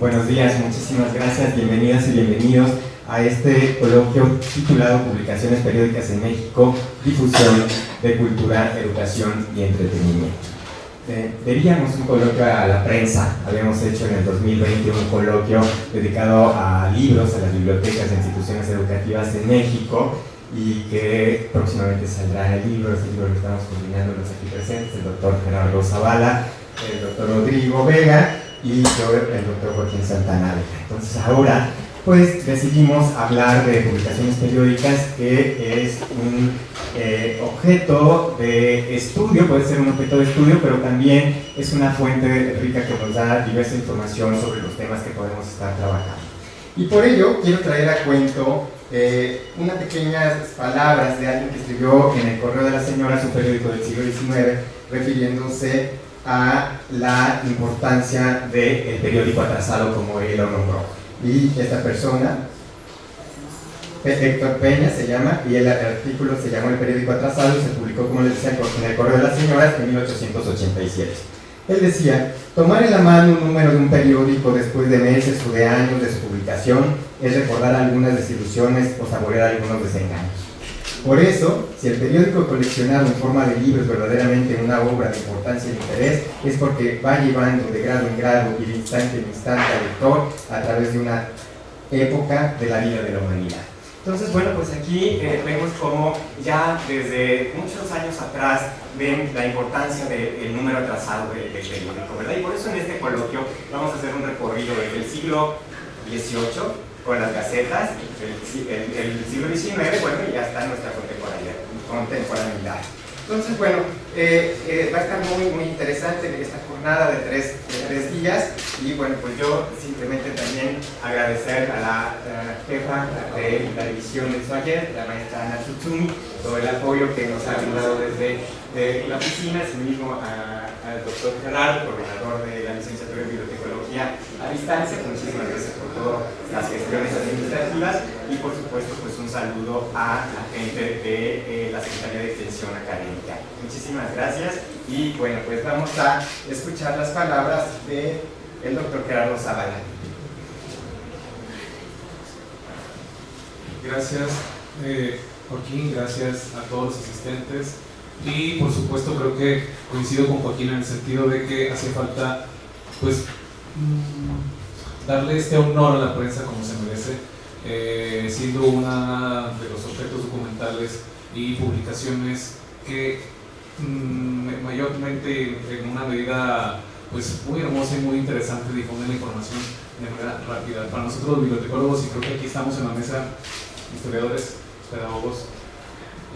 Buenos días, muchísimas gracias, bienvenidas y bienvenidos a este coloquio titulado Publicaciones Periódicas en México, difusión de cultura, educación y entretenimiento. Debíamos un coloquio a la prensa, habíamos hecho en el 2020 un coloquio dedicado a libros, a las bibliotecas e instituciones educativas en México, y que próximamente saldrá el libro. Este libro lo estamos coordinando los aquí presentes, el doctor Gerardo Zavala, el doctor Rodrigo Vega y yo, el doctor Joaquín Santana. Entonces ahora pues decidimos hablar de publicaciones periódicas, que es un objeto de estudio, puede ser un objeto de estudio, pero también es una fuente rica que nos da diversa información sobre los temas que podemos estar trabajando. Y por ello quiero traer a cuento unas pequeñas palabras de alguien que escribió en El Correo de la Señora, su periódico del siglo XIX, refiriéndose a la importancia del periódico atrasado, como él lo nombró. Y esta persona, Héctor Peña se llama, y el artículo se llamó El periódico atrasado y se publicó, como les decía, en El Correo de las Señoras en 1887. Él decía: tomar en la mano un número de un periódico después de meses o de años de su publicación es recordar algunas desilusiones o saborear algunos desengaños. Por eso, si el periódico coleccionado en forma de libro es verdaderamente una obra de importancia y interés, es porque va llevando de grado en grado y de instante en instante al lector a través de una época de la vida de la humanidad. Entonces, bueno, pues aquí vemos cómo ya desde muchos años atrás ven la importancia del número atrasado del periódico, ¿verdad? Y por eso en este coloquio vamos a hacer un recorrido desde el siglo XVIII, con las gacetas, el siglo XIX, bueno, y ya está nuestra contemporaneidad. Entonces, bueno, va a estar muy interesante esta jornada de tres días, y bueno, pues yo simplemente también agradecer a la jefa de la división del taller, la maestra Ana Tsutsumi, todo el apoyo que nos ha brindado desde la oficina, asimismo al doctor Gerardo, coordinador de la licenciatura en bibliotecología a distancia. Muchísimas gracias por todas las gestiones administrativas, y por supuesto pues un saludo a la gente de la Secretaría de Extensión Académica. Muchísimas gracias, y bueno, pues vamos a escuchar las palabras del doctor Gerardo Zavala. Gracias, Joaquín, gracias a todos los asistentes, y por supuesto creo que coincido con Joaquín en el sentido de que hace falta pues darle este honor a la prensa como se merece, siendo una de los objetos documentales y publicaciones que mayormente en una medida pues muy hermosa y muy interesante difunden la información de manera rápida. Para nosotros los bibliotecólogos, y creo que aquí estamos en la mesa, historiadores, pedagogos,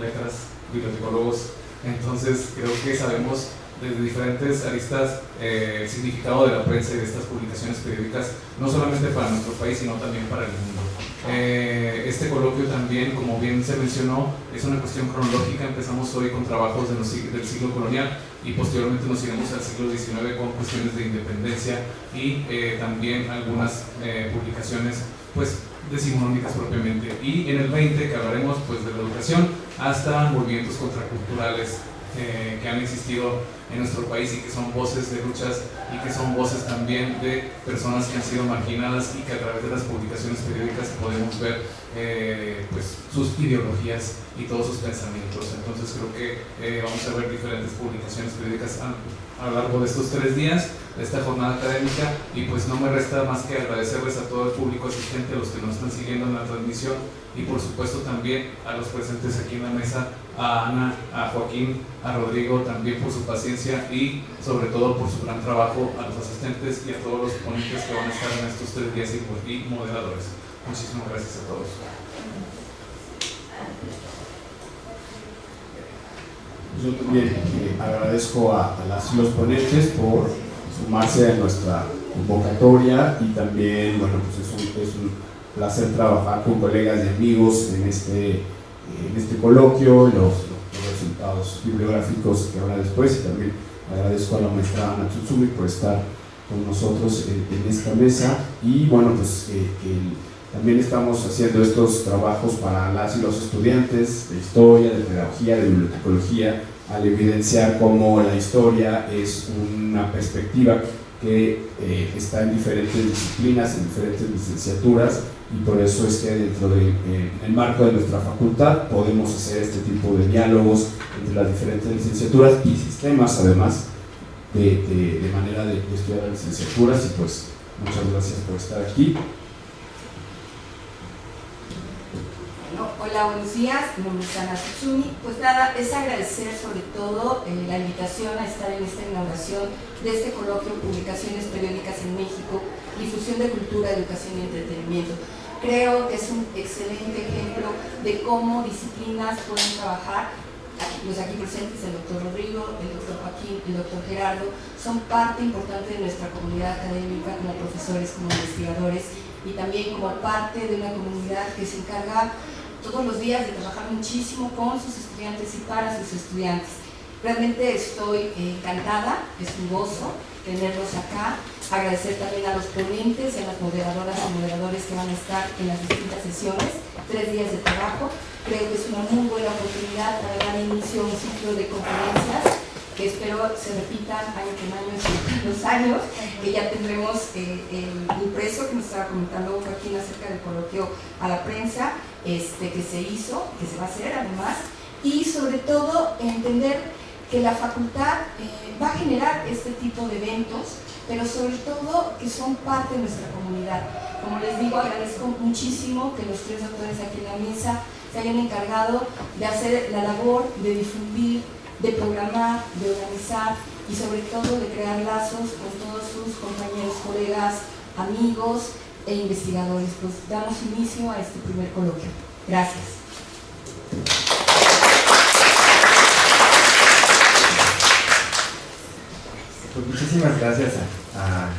letras, bibliotecólogos, entonces creo que sabemos desde diferentes aristas el significado de la prensa y de estas publicaciones periódicas, no solamente para nuestro país, sino también para el mundo. Este coloquio también, como bien se mencionó, es una cuestión cronológica. Empezamos hoy con trabajos del siglo colonial y posteriormente nos iremos al siglo XIX con cuestiones de independencia y también algunas publicaciones pues decimonónicas propiamente, y en el 20 que hablaremos pues de la educación hasta movimientos contraculturales que han existido en nuestro país y que son voces de luchas y que son voces también de personas que han sido marginadas y que a través de las publicaciones periódicas podemos ver pues sus ideologías y todos sus pensamientos. Entonces creo que vamos a ver diferentes publicaciones periódicas a lo largo de estos 3 días de esta jornada académica, y pues no me resta más que agradecerles a todo el público asistente, a los que nos están siguiendo en la transmisión, y por supuesto también a los presentes aquí en la mesa, a Ana, a Joaquín, a Rodrigo también por su paciencia y sobre todo por su gran trabajo, a los asistentes y a todos los ponentes que van a estar en estos 3 días y moderadores. Muchísimas gracias a todos. Yo también agradezco a los ponentes por sumarse a nuestra convocatoria, y también, bueno, pues es un placer trabajar con colegas y amigos en este coloquio, los resultados bibliográficos que habrá después, y también agradezco a la maestra Ana Tsutsumi por estar con nosotros en esta mesa. Y bueno, pues también estamos haciendo estos trabajos para las y los estudiantes de historia, de pedagogía, de bibliotecología, al evidenciar cómo la historia es una perspectiva que está en diferentes disciplinas, en diferentes licenciaturas, y por eso es que dentro del marco de nuestra facultad podemos hacer este tipo de diálogos entre las diferentes licenciaturas y sistemas, además de manera de estudiar las licenciaturas. Y pues muchas gracias por estar aquí. Hola, buenos días, mi nombre es Ana Tsutsumi. Pues nada, es agradecer sobre todo la invitación a estar en esta inauguración de este coloquio Publicaciones Periódicas en México, Difusión de Cultura, Educación y Entretenimiento. Creo que es un excelente ejemplo de cómo disciplinas pueden trabajar. Los aquí presentes, el doctor Rodrigo, el doctor Joaquín, el doctor Gerardo, son parte importante de nuestra comunidad académica como profesores, como investigadores, y también como parte de una comunidad que se encarga todos los días de trabajar muchísimo con sus estudiantes y para sus estudiantes. Realmente estoy encantada, es un gozo tenerlos acá. Agradecer también a los ponentes y a las moderadoras y moderadores que van a estar en las distintas sesiones, 3 días de trabajo. Creo que es una muy buena oportunidad para dar inicio a un ciclo de conferencias que espero se repitan año con año, los años, que ya tendremos el impreso que nos estaba comentando Joaquín acerca del coloquio a la prensa que se hizo, que se va a hacer además, y sobre todo entender que la facultad va a generar este tipo de eventos, pero sobre todo que son parte de nuestra comunidad. Como les digo, agradezco muchísimo que los 3 doctores aquí en la mesa se hayan encargado de hacer la labor de difundir, de programar, de organizar y sobre todo de crear lazos con todos sus compañeros, colegas, amigos e investigadores. Pues damos inicio a este primer coloquio. Gracias. Pues muchísimas gracias a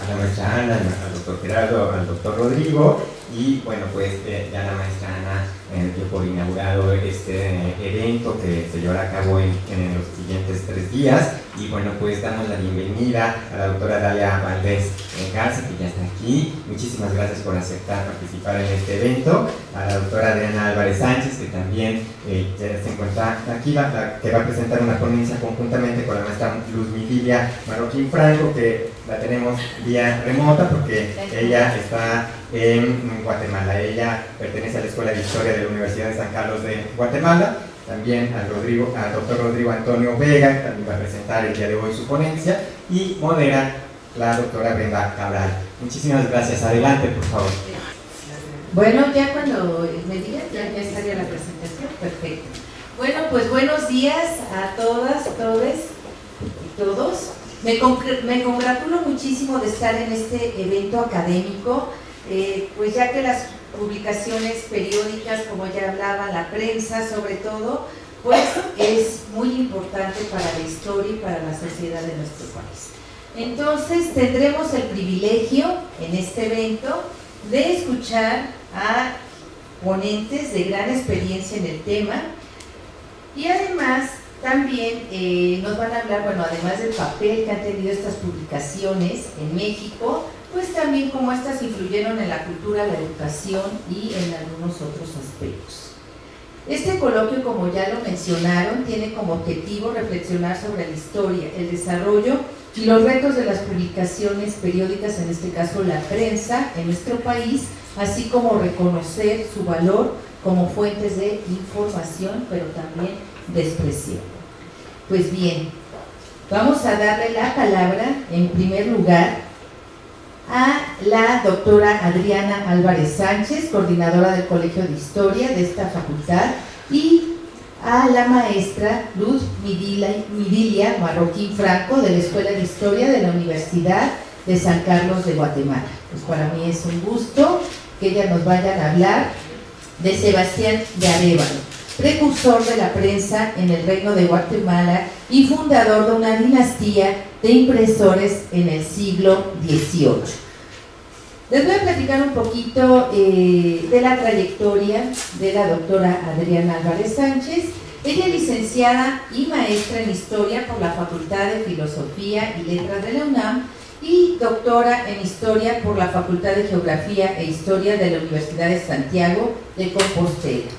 la maestra Ana, al doctor Gerardo, al doctor Rodrigo, y bueno, pues ya la maestra Ana dio por inaugurado este evento que se llevará a cabo en los siguientes 3 días. Y bueno, pues damos la bienvenida a la doctora Dalia Valdés Garza, que ya está aquí. Muchísimas gracias por aceptar participar en este evento. A la doctora Adriana Álvarez Sánchez, que también ya se encuentra aquí, que va a presentar una ponencia conjuntamente con la maestra Luz Lilia Marroquín Franco, que la tenemos vía remota porque ella está en Guatemala. Ella pertenece a la Escuela de Historia de la Universidad de San Carlos de Guatemala. También al doctor Rodrigo Antonio Vega, que también va a presentar el día de hoy su ponencia, y modera la doctora Brenda Cabral. Muchísimas gracias. Adelante, por favor. Bueno, ya cuando me digan, ya estaría la presentación. Perfecto. Bueno, pues buenos días a todas, todes y todos. Me congratulo muchísimo de estar en este evento académico, pues ya que las publicaciones periódicas, como ya hablaba, la prensa sobre todo, pues es muy importante para la historia y para la sociedad de nuestro país. Entonces tendremos el privilegio en este evento de escuchar a ponentes de gran experiencia en el tema, y además también nos van a hablar, bueno, además del papel que han tenido estas publicaciones en México, pues también cómo estas influyeron en la cultura, la educación y en algunos otros aspectos. Este coloquio, como ya lo mencionaron, tiene como objetivo reflexionar sobre la historia, el desarrollo y los retos de las publicaciones periódicas, en este caso la prensa, en nuestro país, así como reconocer su valor como fuentes de información, pero también de expresión. Pues bien, vamos a darle la palabra, en primer lugar, a la doctora Adriana Álvarez Sánchez, coordinadora del Colegio de Historia de esta facultad, y a la maestra Luz Midilia Marroquín Franco, de la Escuela de Historia de la Universidad de San Carlos de Guatemala. Pues para mí es un gusto que ellas nos vayan a hablar de Sebastián de Arévalo, precursor de la prensa en el Reino de Guatemala y fundador de una dinastía de impresores en el siglo XVIII. Les voy a platicar un poquito de la trayectoria de la doctora Adriana Álvarez Sánchez. Ella es licenciada y maestra en Historia por la Facultad de Filosofía y Letras de la UNAM y doctora en Historia por la Facultad de Geografía e Historia de la Universidad de Santiago de Compostela.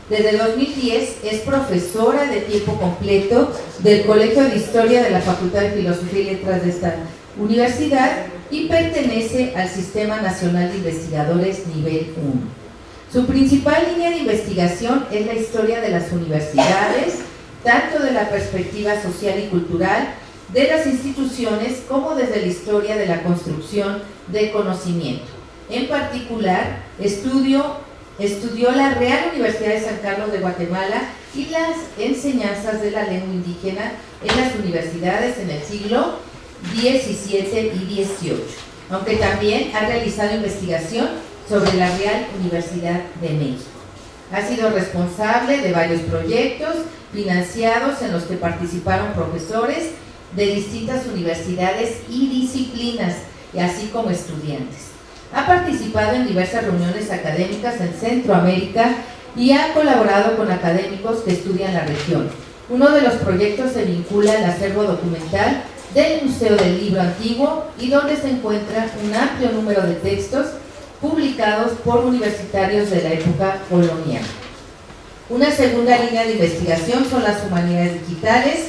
Desde el 2010 es profesora de tiempo completo del Colegio de Historia de la Facultad de Filosofía y Letras de esta universidad y pertenece al Sistema Nacional de Investigadores Nivel 1. Su principal línea de investigación es la historia de las universidades, tanto de la perspectiva social y cultural de las instituciones como desde la historia de la construcción de conocimiento. En particular, estudió la Real Universidad de San Carlos de Guatemala y las enseñanzas de la lengua indígena en las universidades en el siglo XVII y XVIII, aunque también ha realizado investigación sobre la Real Universidad de México. Ha sido responsable de varios proyectos financiados en los que participaron profesores de distintas universidades y disciplinas, y así como estudiantes. Ha participado en diversas reuniones académicas en Centroamérica y ha colaborado con académicos que estudian la región. Uno de los proyectos se vincula al acervo documental del Museo del Libro Antiguo y donde se encuentra un amplio número de textos publicados por universitarios de la época colonial. Una segunda línea de investigación son las humanidades digitales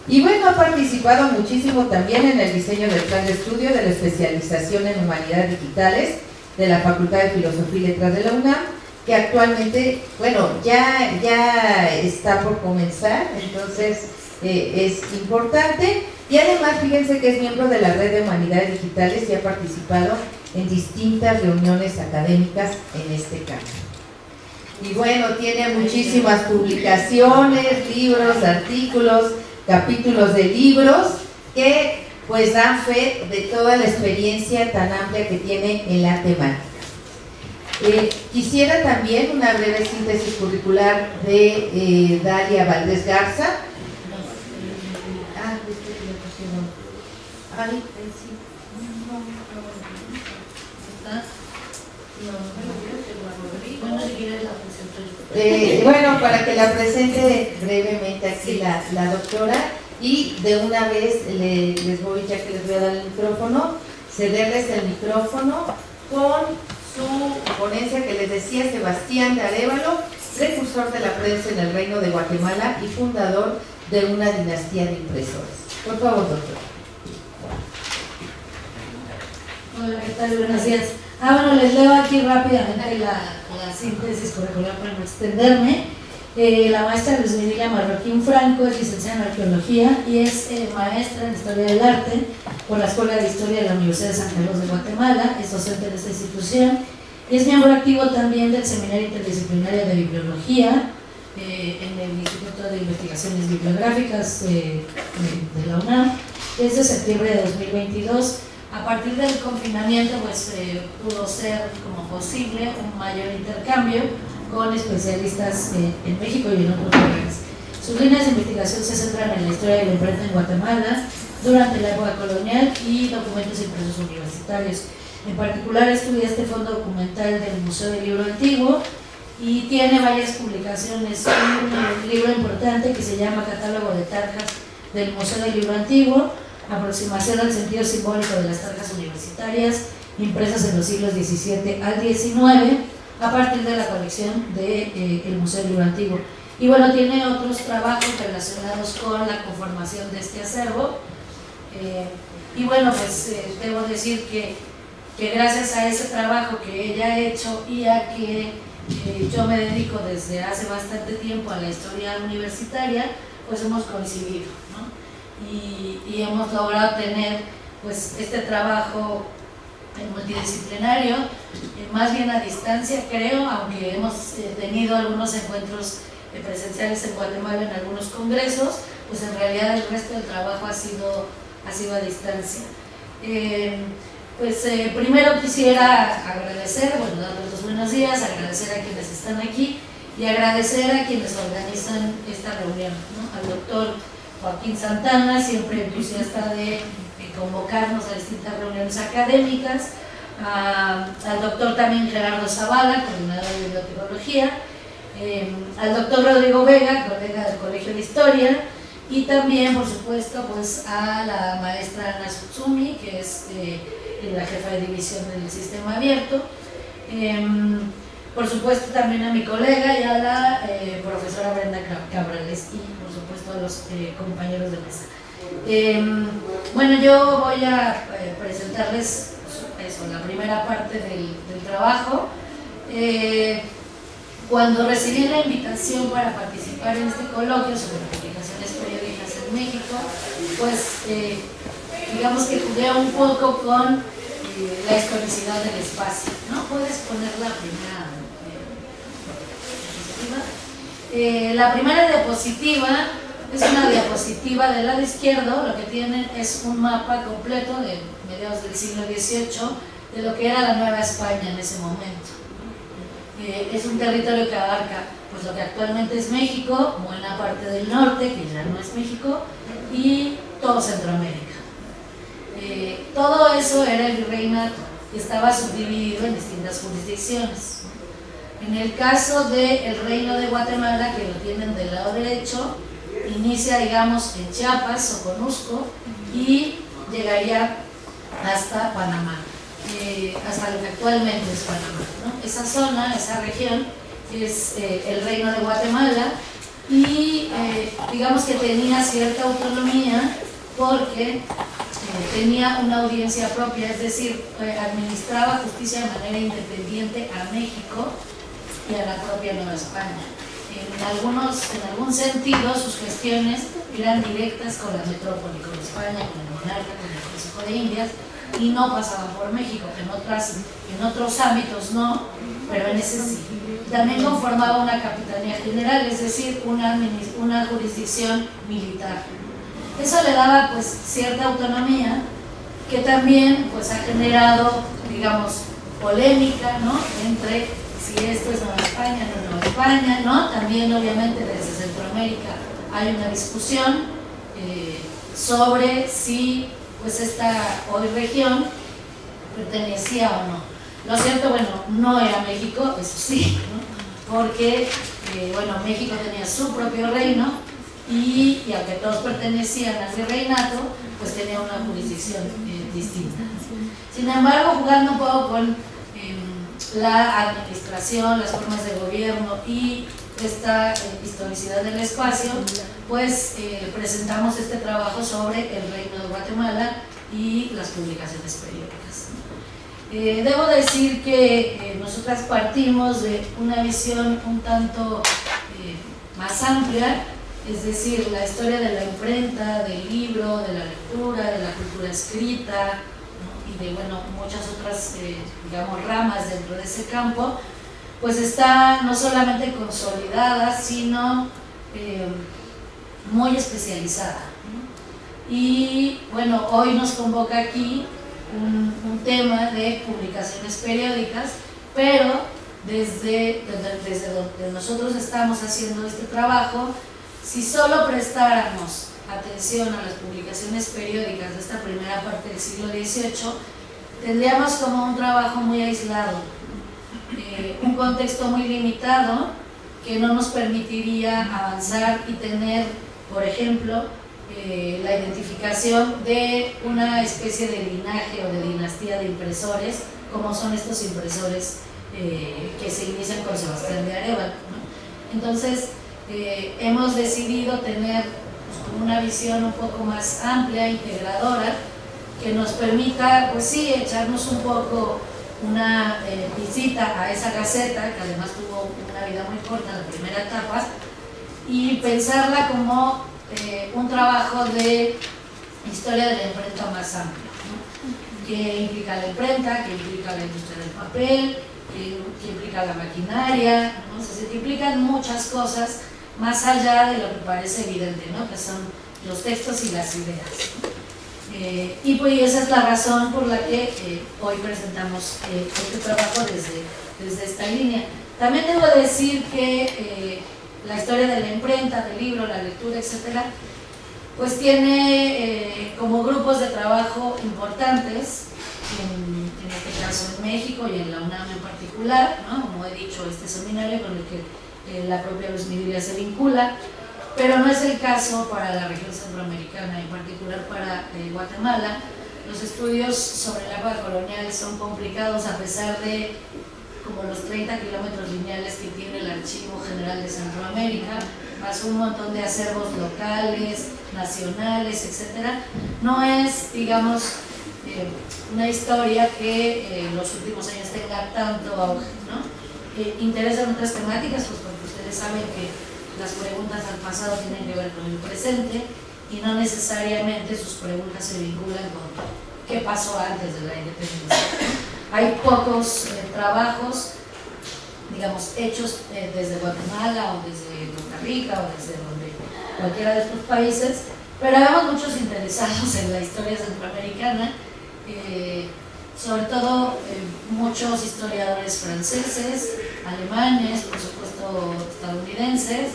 y bueno, ha participado muchísimo también en el diseño del plan de estudio de la especialización en humanidades digitales de la Facultad de Filosofía y Letras de la UNAM, que actualmente, bueno, ya está por comenzar, entonces es importante. Y además, fíjense que es miembro de la Red de Humanidades Digitales y ha participado en distintas reuniones académicas en este campo. Y bueno, tiene muchísimas publicaciones, libros, artículos, capítulos de libros que pues dan fe de toda la experiencia tan amplia que tiene en la temática. Quisiera también una breve síntesis curricular de Dalia Valdés Garza. Bueno, para que la presente brevemente aquí la doctora, y de una vez les voy, ya que les voy a dar el micrófono, cederles el micrófono con su ponencia que les decía, Sebastián de Arévalo, precursor de la prensa en el Reino de Guatemala y fundador de una dinastía de impresores. Por favor, doctor. Hola, ¿qué tal? Buenos días. Bueno, les leo aquí rápidamente la síntesis curricular para no extenderme. La maestra Luz Mirilia Marroquín Franco es licenciada en Arqueología y es maestra en Historia del Arte por la Escuela de Historia de la Universidad de San Carlos de Guatemala, es docente de esta institución y es miembro activo también del Seminario Interdisciplinario de Bibliología en el Instituto de Investigaciones Bibliográficas de la UNAM desde septiembre de 2022. A partir del confinamiento pues pudo ser como posible un mayor intercambio con especialistas en México y en otros lugares. Sus líneas de investigación se centran en la historia de la imprenta en Guatemala durante la época colonial y documentos impresos universitarios. En particular estudia este fondo documental del Museo del Libro Antiguo y tiene varias publicaciones. Un libro importante que se llama Catálogo de Tarjas del Museo del Libro Antiguo, aproximación al sentido simbólico de las tarjas universitarias impresas en los siglos XVII al XIX a partir de la colección del Museo del Libro Antiguo. Y bueno, tiene otros trabajos relacionados con la conformación de este acervo. Y bueno, pues debo decir que gracias a ese trabajo que ella ha hecho y a que yo me dedico desde hace bastante tiempo a la historia universitaria, pues hemos coincidido, ¿no? Y hemos logrado tener pues este trabajo multidisciplinario, más bien a distancia creo, aunque hemos tenido algunos encuentros presenciales en Guatemala en algunos congresos, pues en realidad el resto del trabajo ha sido a distancia. Primero quisiera agradecer, darles los buenos días, agradecer a quienes están aquí y agradecer a quienes organizan esta reunión, ¿no? Al doctor Joaquín Santana, siempre entusiasta de convocarnos a distintas reuniones académicas, al doctor también Gerardo Zavala, coordinador de bibliotecología, al doctor Rodrigo Vega, colega del Colegio de Historia, y también, por supuesto, pues a la maestra Ana Tsutsumi, que es la jefa de división del Sistema Abierto, por supuesto también a mi colega y a la profesora Brenda Cabrales y por supuesto a los compañeros de mesa. Bueno, yo voy a presentarles eso, la primera parte del trabajo. Cuando recibí la invitación para participar en este coloquio sobre publicaciones periódicas en México, pues digamos que jugué un poco con la historicidad del espacio, ¿no? Puedes poner la primera diapositiva. La primera diapositiva es una diapositiva del lado izquierdo. Lo que tienen es un mapa completo de mediados del siglo XVIII de lo que era la Nueva España en ese momento. Es un territorio que abarca pues lo que actualmente es México, buena parte del norte, que ya no es México, y todo Centroamérica. Todo eso era el virreinato y estaba subdividido en distintas jurisdicciones. En el caso del Reino de Guatemala, que lo tienen del lado derecho, inicia, digamos, en Chiapas o Conusco y llegaría hasta Panamá, hasta lo que actualmente es Panamá, ¿no? Esa zona, esa región, es el Reino de Guatemala y digamos que tenía cierta autonomía porque tenía una audiencia propia, es decir, administraba justicia de manera independiente a México y a la propia Nueva España. En algún sentido, sus gestiones eran directas con la metrópoli, con España, con el monarca, con el Consejo de Indias, y no pasaban por México. En otros ámbitos no, pero en ese sí. También conformaba una capitanía general, es decir, una jurisdicción militar. Eso le daba pues cierta autonomía que también pues ha generado, digamos, polémica, ¿no? Entre si esto es Nueva España, no Nueva España, ¿no? También obviamente desde Centroamérica hay una discusión sobre si pues esta hoy región pertenecía o no. Lo cierto, bueno, no era México, eso sí, ¿no? Porque bueno, México tenía su propio reino y aunque todos pertenecían al virreinato, pues tenía una jurisdicción distinta. Sin embargo, jugando un poco con la administración, las formas de gobierno y esta historicidad del espacio, pues presentamos este trabajo sobre el Reino de Guatemala y las publicaciones periódicas. Debo decir que nosotras partimos de una visión un tanto más amplia, es decir, la historia de la imprenta, del libro, de la lectura, de la cultura escrita, ¿no? Y de bueno, muchas otras digamos, ramas dentro de ese campo, pues está no solamente consolidada, sino muy especializada, ¿no? Y bueno, hoy nos convoca aquí un tema de publicaciones periódicas, pero desde donde nosotros estamos haciendo este trabajo, si solo prestáramos atención a las publicaciones periódicas de esta primera parte del siglo XVIII, tendríamos como un trabajo muy aislado, un contexto muy limitado que no nos permitiría avanzar y tener, por ejemplo, la identificación de una especie de linaje o de dinastía de impresores, como son estos impresores que se inician con Sebastián de Arévalo, ¿no? Entonces, hemos decidido tener pues, una visión un poco más amplia, integradora, que nos permita, pues sí, echarnos un poco una visita a esa gaceta, que además tuvo una vida muy corta en la primera etapa, y pensarla como un trabajo de historia de la imprenta más amplio, ¿no? Que implica la imprenta, que implica la industria del papel, que implica la maquinaria, ¿no? O sea, que implican muchas cosas más allá de lo que parece evidente, ¿no? Que son los textos y las ideas, ¿no? Y pues esa es la razón por la que hoy presentamos este trabajo desde esta línea. También debo decir que la historia de la imprenta, del libro, la lectura, etcétera, pues tiene como grupos de trabajo importantes, en este caso en México y en la UNAM en particular, ¿no? Como he dicho, este seminario con el que la propia Luz Midilia se vincula, pero no es el caso para la región centroamericana, en particular para Guatemala. Los estudios sobre el agua colonial son complicados a pesar de como los 30 kilómetros lineales que tiene el Archivo General de Centroamérica, más un montón de acervos locales, nacionales, etcétera. No es, digamos, una historia que en los últimos años tenga tanto auge, ¿no? Interesan otras temáticas, pues porque ustedes saben que las preguntas al pasado tienen que ver con el presente y no necesariamente sus preguntas se vinculan con qué pasó antes de la independencia. Hay pocos trabajos, digamos, hechos desde Guatemala o desde Costa Rica o desde cualquiera de estos países, pero vemos muchos interesados en la historia centroamericana, sobre todo muchos historiadores franceses, alemanes, por supuesto estadounidenses,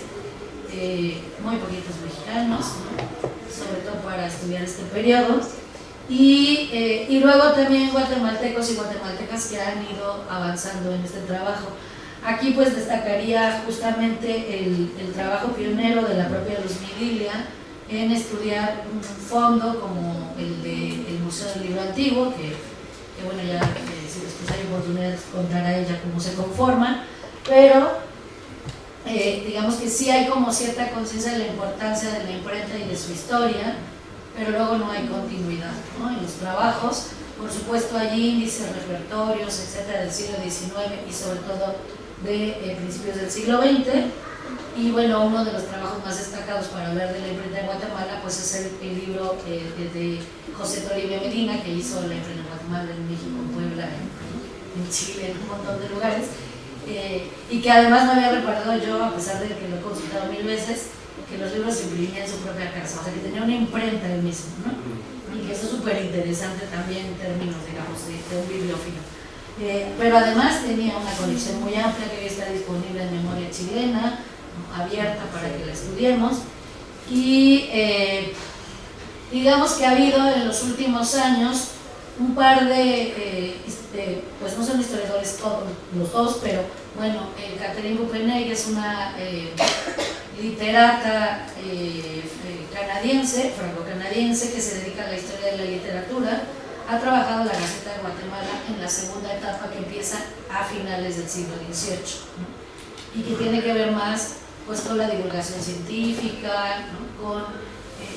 muy poquitos mexicanos, ¿no? Sobre todo para estudiar este periodo, y luego también guatemaltecos y guatemaltecas que han ido avanzando en este trabajo. Aquí pues destacaría justamente el trabajo pionero de la propia Luz Midilia en estudiar un fondo como el del Museo del Libro Antiguo, que bueno, ya si después hay oportunidad de contar a ella cómo se conforma, pero digamos que sí hay como cierta conciencia de la importancia de la imprenta y de su historia, pero luego no hay continuidad, ¿no? En los trabajos. Por supuesto hay índices, repertorios, etcétera, del siglo XIX y sobre todo de principios del siglo XX. Y bueno, uno de los trabajos más destacados para hablar de la imprenta en Guatemala pues es el libro de José Toribio Medina, que hizo la imprenta en Guatemala, en México, en Puebla, en Chile, en un montón de lugares, y que además me había reparado yo, a pesar de que lo he consultado 1000 veces, que los libros se imprimían en su propia casa, o sea que tenía una imprenta él mismo, ¿no? Y que eso es súper interesante también en términos, digamos, de un bibliófilo. Pero además tenía una colección muy amplia que hoy está disponible en memoria chilena, abierta para que la estudiemos, y digamos que ha habido en los últimos años un par de, pues no son historiadores todos, los dos, pero bueno, Catherine Bupenay es una literata canadiense, franco-canadiense, que se dedica a la historia de la literatura. Ha trabajado en la Gaceta de Guatemala en la segunda etapa que empieza a finales del siglo XVIII, ¿no? Y que tiene que ver más pues, con la divulgación científica, ¿no? Con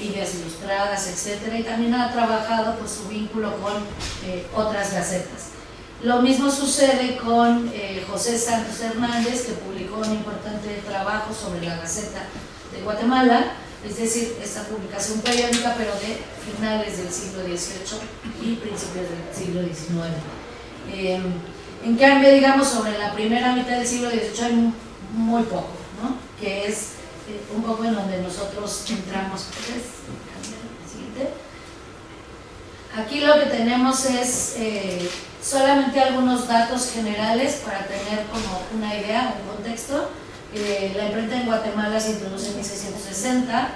ideas ilustradas, etc. Y también ha trabajado pues, su vínculo con otras gacetas. Lo mismo sucede con José Santos Hernández, que publicó un importante trabajo sobre la Gaceta de Guatemala, es decir, esta publicación periódica, pero de finales del siglo XVIII y principios del siglo XIX. En cambio, digamos, sobre la primera mitad del siglo XVIII hay muy poco, ¿no? Que es un poco en donde nosotros entramos. Aquí lo que tenemos es solamente algunos datos generales para tener como una idea, un contexto. La imprenta en Guatemala se introduce en 1660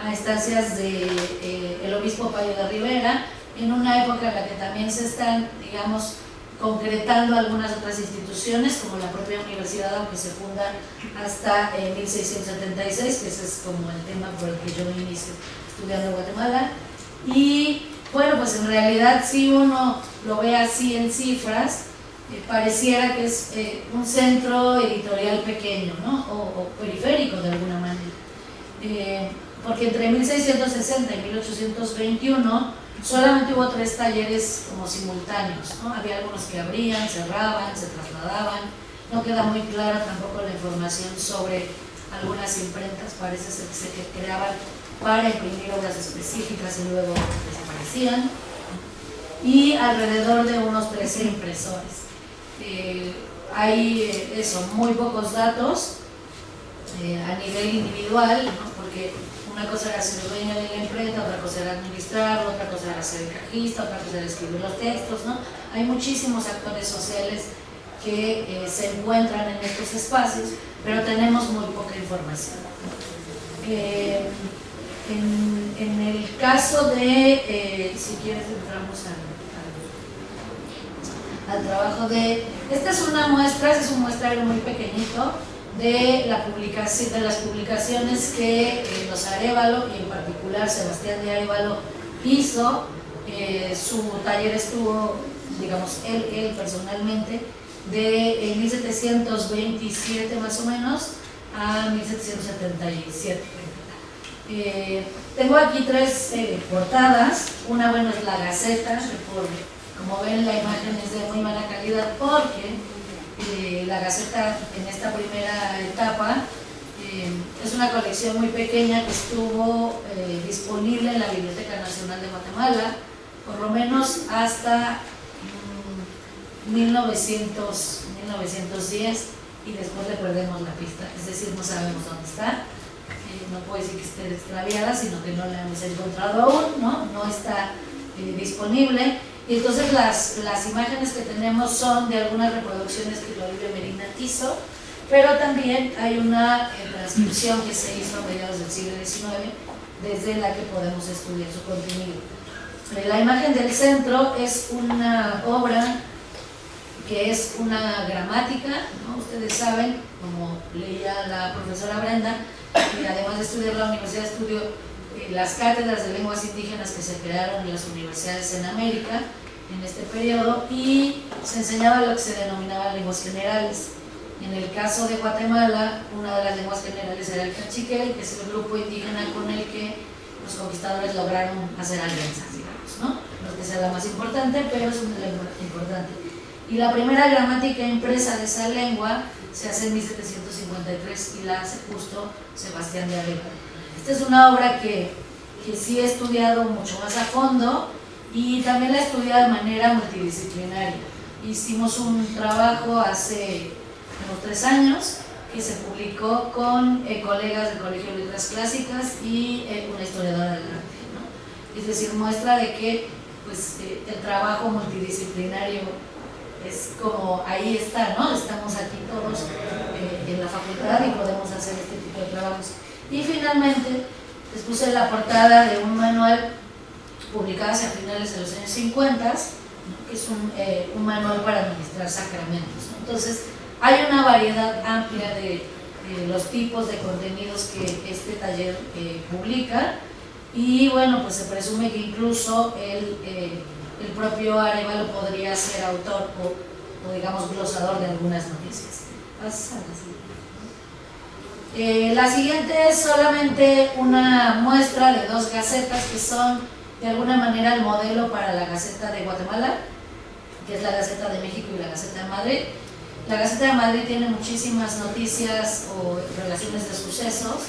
a instancias del obispo Payo de Rivera, en una época en la que también se están, digamos, concretando algunas otras instituciones, como la propia universidad, aunque se funda hasta 1676, que ese es como el tema por el que yo inicio estudiando Guatemala. Y bueno, pues en realidad si uno lo ve así en cifras, pareciera que es un centro editorial pequeño, ¿no? O periférico de alguna manera, porque entre 1660 y 1821 solamente hubo 3 talleres como simultáneos, ¿no? Había algunos que abrían, cerraban, se trasladaban. No queda muy clara tampoco la información sobre algunas imprentas, parece ser que se creaban para imprimir obras específicas y luego desaparecían, y alrededor de unos 13 impresores. Hay muy pocos datos a nivel individual, ¿no? Porque una cosa era ser dueño de la imprenta, otra cosa era administrarlo, otra cosa era ser cajista, otra cosa era escribir los textos, ¿no? Hay muchísimos actores sociales que se encuentran en estos espacios, pero tenemos muy poca información. En el caso de, si quieres entramos al trabajo de, esta es una muestra, es un muestrario muy pequeñito de las publicaciones que los Arévalo, y en particular Sebastián de Arévalo, hizo. Su taller estuvo, digamos, él personalmente, de 1727 más o menos a 1777. Tengo aquí tres portadas. Una, bueno, es la Gaceta, como ven la imagen es de muy mala calidad porque la Gaceta en esta primera etapa es una colección muy pequeña que estuvo disponible en la Biblioteca Nacional de Guatemala por lo menos hasta 1910 y después le perdemos la pista, es decir, no sabemos dónde está. No puede decir que esté extraviada, sino que no la hemos encontrado aún, no está disponible. Y entonces las imágenes que tenemos son de algunas reproducciones que Olivia Medina hizo, pero también hay una transcripción que se hizo a mediados del siglo XIX, desde la que podemos estudiar su contenido. La imagen del centro es una obra que es una gramática, ¿no? Ustedes saben, como leía la profesora Brenda, que además de estudiar la universidad, estudió las cátedras de lenguas indígenas que se crearon en las universidades en América en este periodo, y se enseñaba lo que se denominaba lenguas generales. En el caso de Guatemala, una de las lenguas generales era el cachiquel, que es el grupo indígena con el que los conquistadores lograron hacer alianzas, digamos, ¿no? No es que sea la más importante, pero es una lengua importante. Y la primera gramática impresa de esa lengua se hace en 1753 y la hace justo Sebastián de Arevalo. Esta es una obra que sí he estudiado mucho más a fondo y también la he estudiado de manera multidisciplinaria. Hicimos un trabajo hace unos 3 años que se publicó con colegas del Colegio de Letras Clásicas y una historiadora del arte, ¿no? Es decir, muestra de que pues, el trabajo multidisciplinario es como ahí está, ¿no? Estamos aquí todos en la facultad y podemos hacer este tipo de trabajos. Y finalmente les puse la portada de un manual publicado hacia finales de los años 50, ¿no? Que es un manual para administrar sacramentos, ¿no? Entonces hay una variedad amplia de los tipos de contenidos que este taller publica, y bueno, pues se presume que incluso el propio Arevalo podría ser autor o digamos glosador de algunas noticias. La siguiente es solamente una muestra de 2 gacetas que son de alguna manera el modelo para la Gaceta de Guatemala, que es la Gaceta de México y la Gaceta de Madrid. La Gaceta de Madrid tiene muchísimas noticias o relaciones de sucesos,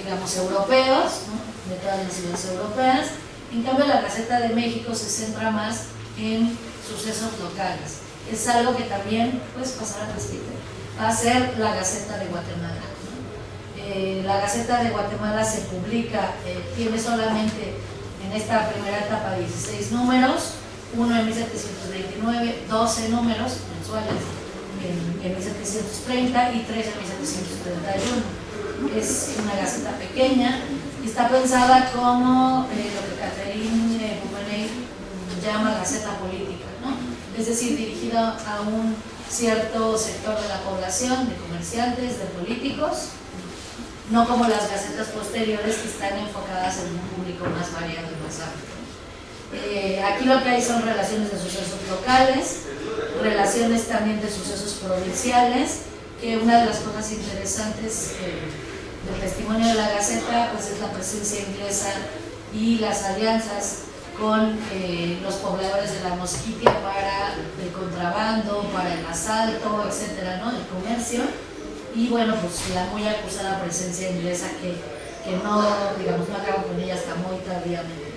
digamos, europeos, ¿no? De todas las ciudades europeas. En cambio, la Gaceta de México se centra más en sucesos locales. Es algo que también, pues, pasará a va a ser la Gaceta de Guatemala, ¿no? La Gaceta de Guatemala se publica, tiene solamente en esta primera etapa 16 números, uno en 1729, 12 números mensuales en 1730 y 3 en 1731. Es una gaceta pequeña y está pensada como lo que Catherine Bouvenet llama gaceta política, ¿no? Es decir, dirigida a un cierto sector de la población, de comerciantes, de políticos, no como las gacetas posteriores que están enfocadas en un público más variado y más amplio. Aquí lo que hay son relaciones de sucesos locales, relaciones también de sucesos provinciales, que una de las cosas interesantes del testimonio de la Gaceta pues es la presencia inglesa y las alianzas con los pobladores de la Mosquitia para el contrabando, para el asalto, etcétera, ¿no? El comercio, y bueno, pues la muy acusada presencia inglesa que no, digamos, no acaba con ella hasta muy tardíamente.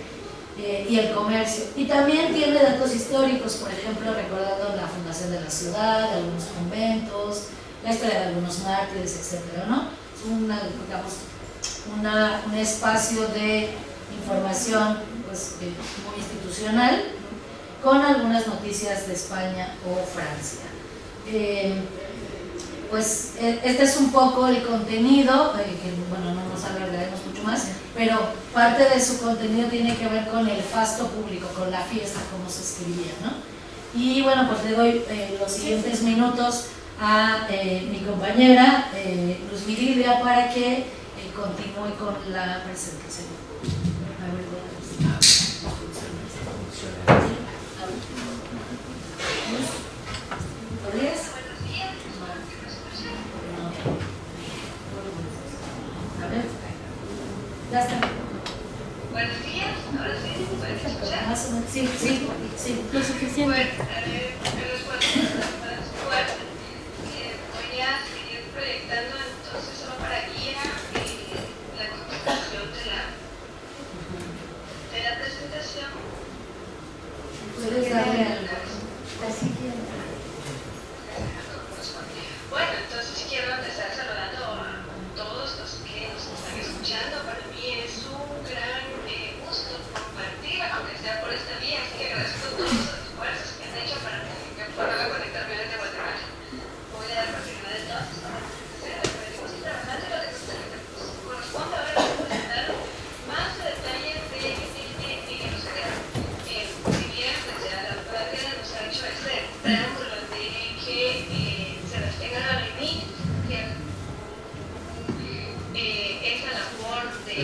Y el comercio. Y también tiene datos históricos, por ejemplo, recordando la fundación de la ciudad, de algunos conventos, la historia de algunos mártires, etcétera, ¿no? Es un espacio de información pues, muy institucional, con algunas noticias de España o Francia. Pues este es un poco el contenido, que bueno, no nos alargaremos mucho más, pero parte de su contenido tiene que ver con el fasto público, con la fiesta, como se escribía, ¿no? Y bueno, pues le doy los siguientes minutos a mi compañera Luz Viridia para que continúe con la presentación.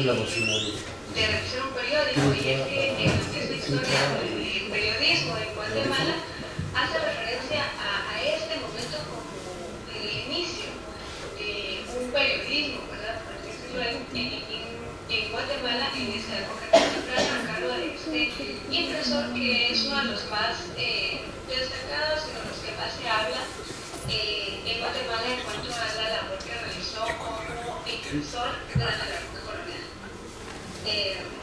revisar un periódico, y es que en lo que es la historia del periodismo en Guatemala hace referencia a este momento como el inicio de un periodismo, ¿verdad? Por así decirlo, en Guatemala en esa época temprana, a cargo de este impresor que es uno de los más destacados y de los que más se habla en Guatemala en cuanto a la labor que realizó como impresor durante la época colonial.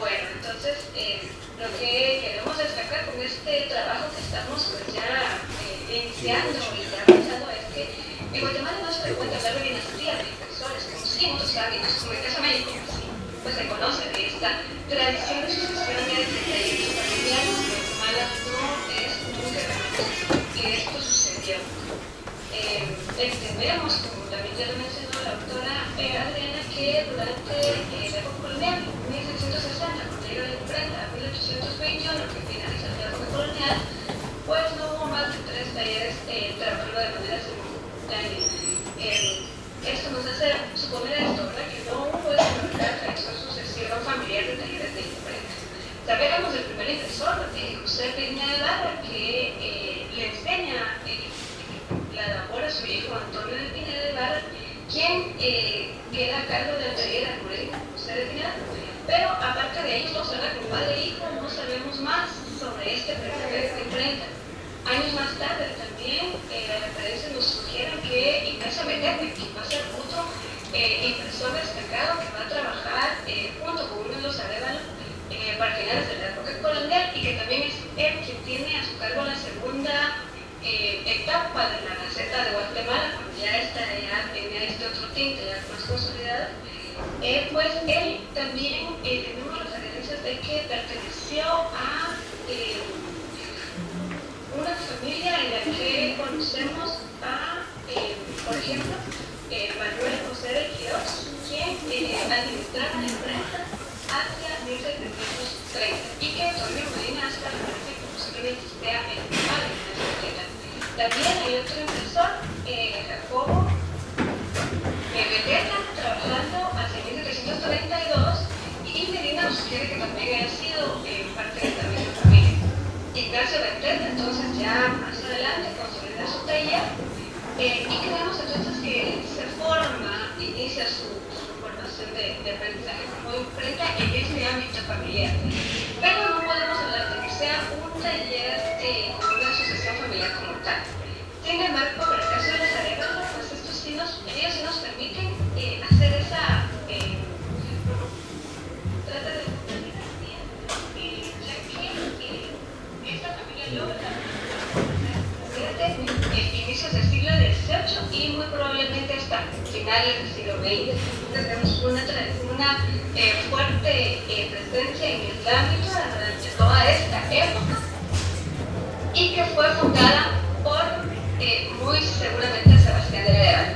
Bueno, entonces lo que queremos destacar con este trabajo que estamos pues ya iniciando y ya avanzando es que en Guatemala no se frecuenta hablar de dinastía de impresores, como sí en otros ámbitos, como en el caso de México, pues se conoce de esta tradición de sucesiones de talleres familiares. En Guatemala no es muy frecuente que esto sucedió. Entendemos, como también ya lo mencionó la doctora Adriana, que durante la época colonial, 1660, con la llegada de la imprenta, a 1821, que finaliza la época colonial, pues no hubo más de 3 talleres trabajando de manera simultánea. Esto nos hace suponer esto, ¿verdad? Que no hubo esa tradición sucesiva familiar de talleres de imprenta. Sabemos del primer impresor, José Peña de Barra, que le enseña la labor a su hijo Antonio de Pineda de Barra, quien queda a cargo del taller Armurel José de Pineda. Pero aparte de ellos, no solo como padre e hijo, no sabemos más sobre este personaje de imprenta. Años más tarde también las referencias nos sugieren que Ignacio Betete, que va a ser otro impresor destacado que va a trabajar junto con uno de los Arévalos para finales de la época colonial, y que también es él quien tiene a su cargo la segunda etapa de la Gaceta de Guatemala, cuando ya tenía este otro tinte ya más consolidado. Pues él también tenemos referencias de que perteneció a una familia en la que conocemos a, por ejemplo, Manuel José de Quirós, quien administraba la imprenta hacia 1730, y que Antonio Medina hace la referencia que posiblemente sea el padre de esta imprenta. También hay otro impresor, Jacobo Beteta, trabajando hacia 1732, y Medina nos sugiere que también haya sido parte de esta misma familia. Ignacio Beteta, entonces ya más adelante consolida su taller, y creemos entonces que él se forma, inicia su formación de aprendizaje como imprenta en este ámbito familiar. Pero no podemos hablar de que sea un taller con una sucesión familiar como tal. Sin embargo, en el caso de los Arévalos, pues ellos sí nos permiten hacer esa trata de dinastía, ya que esta familia logra desde inicios del siglo XVIII y muy probablemente hasta finales del siglo XX. Tenemos una fuerte presencia en el ámbito durante toda esta época, y que fue fundada por muy seguramente Sebastián de Arévalo.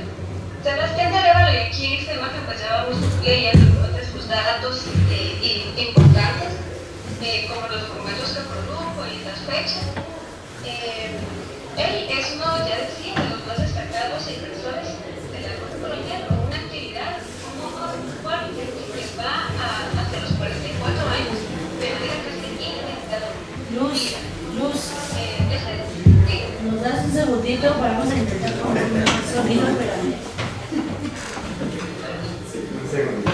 Sebastián de Arévalo, y aquí en esta imagen pues ya vamos leyendo sus datos importantes, como los documentos que produjo y las fechas. Él es uno, ya decía, de los más destacados impresores de la época colonial, con una actividad como fuerte que va hacia los 44 años, de manera casi ininterrumpida. Luz, nos das un segundito para vamos a intentar poner un sonido, pero Un segundo.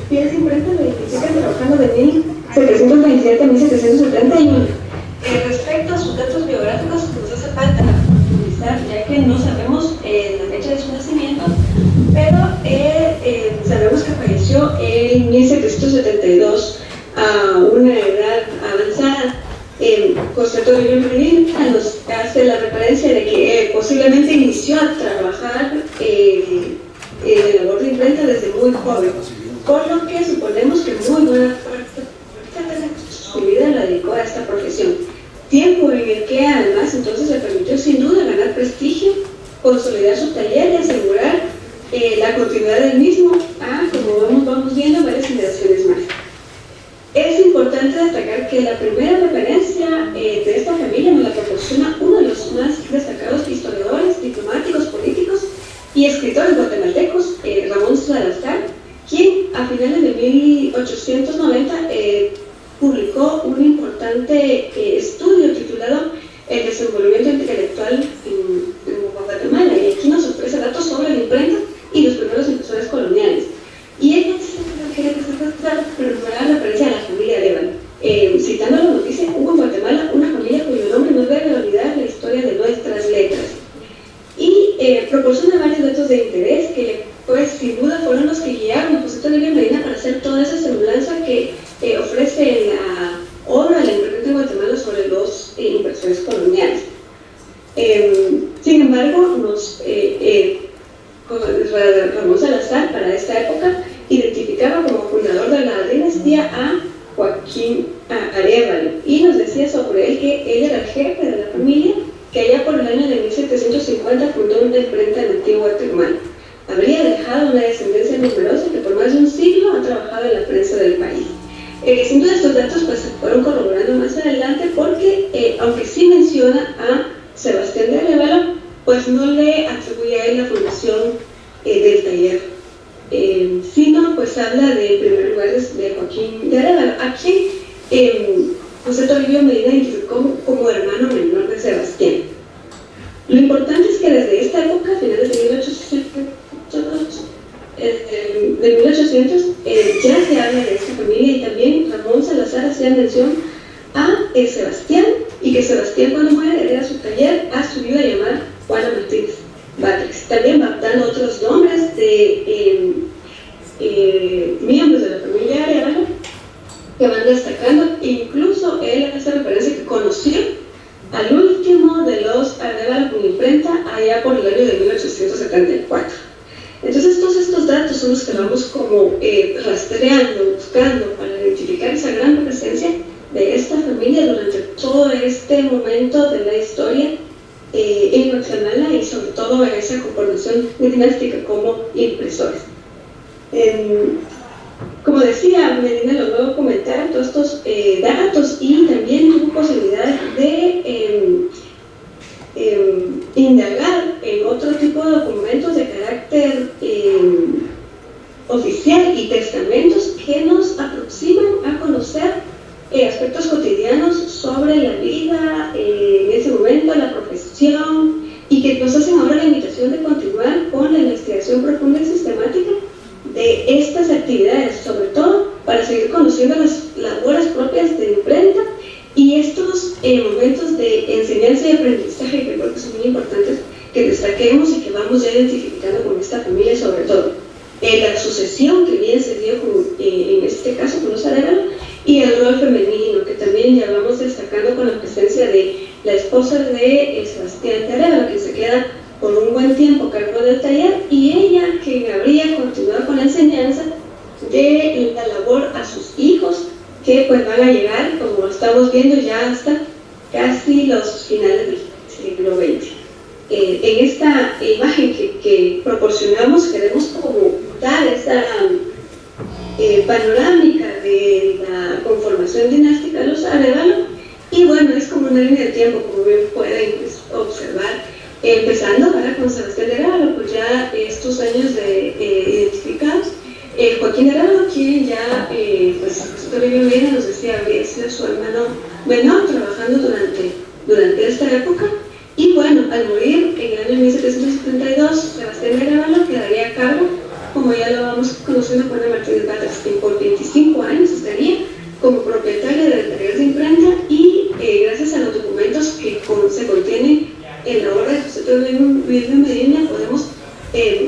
Pies imprenta lo identifican trabajando de 1727 a 1771. Respecto a sus datos biográficos, nos hace falta profundizar, ya que no sabemos la fecha de su nacimiento, pero sabemos que falleció en 1772 a una edad avanzada. José Toribio Medina nos hace la referencia de que posiblemente inició a trabajar en la labor de imprenta desde muy joven, por lo que suponemos que muy buena parte de su vida la dedicó a esta profesión. Tiempo en el que además entonces le permitió sin duda ganar prestigio, consolidar su taller y asegurar la continuidad del mismo como vamos viendo, varias generaciones más. Es importante destacar que la primera referencia de esta familia nos la proporciona uno de los más destacados historiadores, diplomáticos, políticos y escritores guatemaltecos, Ramón Salazar, quien a finales de 1890 publicó un importante estudio titulado El desenvolvimiento intelectual en Guatemala, y aquí nos ofrece datos sobre la imprenta y los primeros impresores coloniales. Y ella quiere preparar referencia a la familia Arevalo. Citando la noticia, hubo en Guatemala una familia cuyo nombre no debe olvidar la historia de nuestras letras. Y proporciona varios datos de interés que, pues, sin duda fueron los que guiaron a José Toribio Medina para hacer toda esa semblanza que ofrece en la obra La imprenta de Guatemala sobre los impresores coloniales. Sin embargo, Ramón Salazar para esta época identificaba como fundador de la dinastía a Joaquín Arevalo y nos decía sobre él que él era el jefe de la familia que allá por el año de 1750 fundó una imprenta en Antigua Guatemala. Habría dejado una descendencia numerosa que por más de un siglo ha trabajado en la prensa del país. Sin duda estos datos pues, se fueron corroborando más adelante porque, aunque sí menciona a Sebastián de Arevalo, pues no le atribuye a él la fundación del taller, sino pues habla de, en primer lugar, de Joaquín de Arevalo, a quien José Toribio Medina identificó como hermano menor de Sebastián. Lo importante es que desde esta época, a finales de 1800, ya se habla de esta familia, y también Ramón Salazar hacía mención a Sebastián, y que Sebastián, cuando muere, hereda su taller a su viuda llamada Juana Martínez Batres. También va dando otros nombres de miembros de la familia Arevalo que van destacando, e incluso él hace referencia que conoció al último de los Arevalo con imprenta allá por el año de 1874. Entonces todos estos datos son los que vamos como rastreando, buscando para identificar esa gran presencia de esta familia durante todo este momento de la historia en Guatemala, y sobre todo en esa conformación dinástica como impresores. Como decía, Medina logró comentar todos estos datos y también tuvo posibilidad de indagar en otro tipo de documentos de carácter oficial y testamentos que nos aproximan a conocer aspectos cotidianos sobre la vida en ese momento, la profesión, y que nos hacen ahora la invitación de continuar con la investigación profunda y sistemática de estas actividades, sobre todo para seguir conociendo las labores propias de imprenta y estos momentos de enseñanza y aprendizaje que creo que son muy importantes que destaquemos y que vamos ya identificando con esta familia, sobre todo la sucesión que bien se dio en este caso con los Arevalo, y el rol femenino que también ya vamos destacando con la presencia de la esposa de Sebastián de Arevalo, que se queda por un buen tiempo a cargo del taller, y ella que habría continuado con la enseñanza de la labor a sus hijos, que pues van a llegar, como estamos viendo, ya hasta casi los finales del siglo XX. En esta imagen que proporcionamos queremos como dar esa panorámica de la conformación dinástica de los Arevalo, y bueno, es como una línea de tiempo, como bien pueden observar, empezando ahora con Sebastián de Arevalo, pues ya estos años identificados. Joaquín Arevalo, quien ya, pues Toribio Medina nos decía, habría sido su hermano menor trabajando durante esta época, y bueno, al morir en el año 1772, Sebastián de Arevalo quedaría a cargo, como ya lo vamos conociendo, Juana Martínez Batres, quien por 25 años estaría como propietaria del taller de imprenta, y gracias a los documentos que se contienen en la obra de José Toribio Medina podemos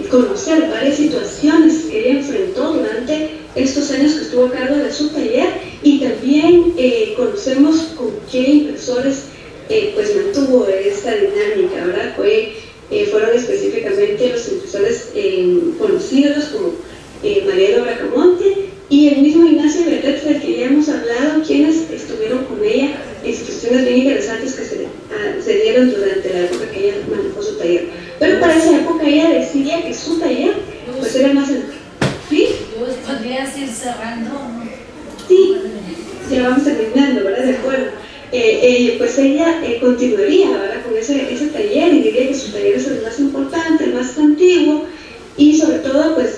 conocer varias situaciones que ella enfrentó durante estos años que estuvo a cargo de su taller, y también conocemos con qué impresores conocidos como Mariano Bracamonte y el mismo Ignacio Bertet, del que ya hemos hablado, quienes estuvieron con ella en situaciones bien interesantes que se dieron durante la época que ella manejó su taller. Pero para esa época ella decía que su taller pues era más... ¿Sí? ¿Podrías ir cerrando? Sí, ya vamos terminando, ¿verdad? De acuerdo. Pues ella continuaría, ¿verdad? Con ese taller, y diría que su taller es el más importante, el más antiguo, y sobre todo pues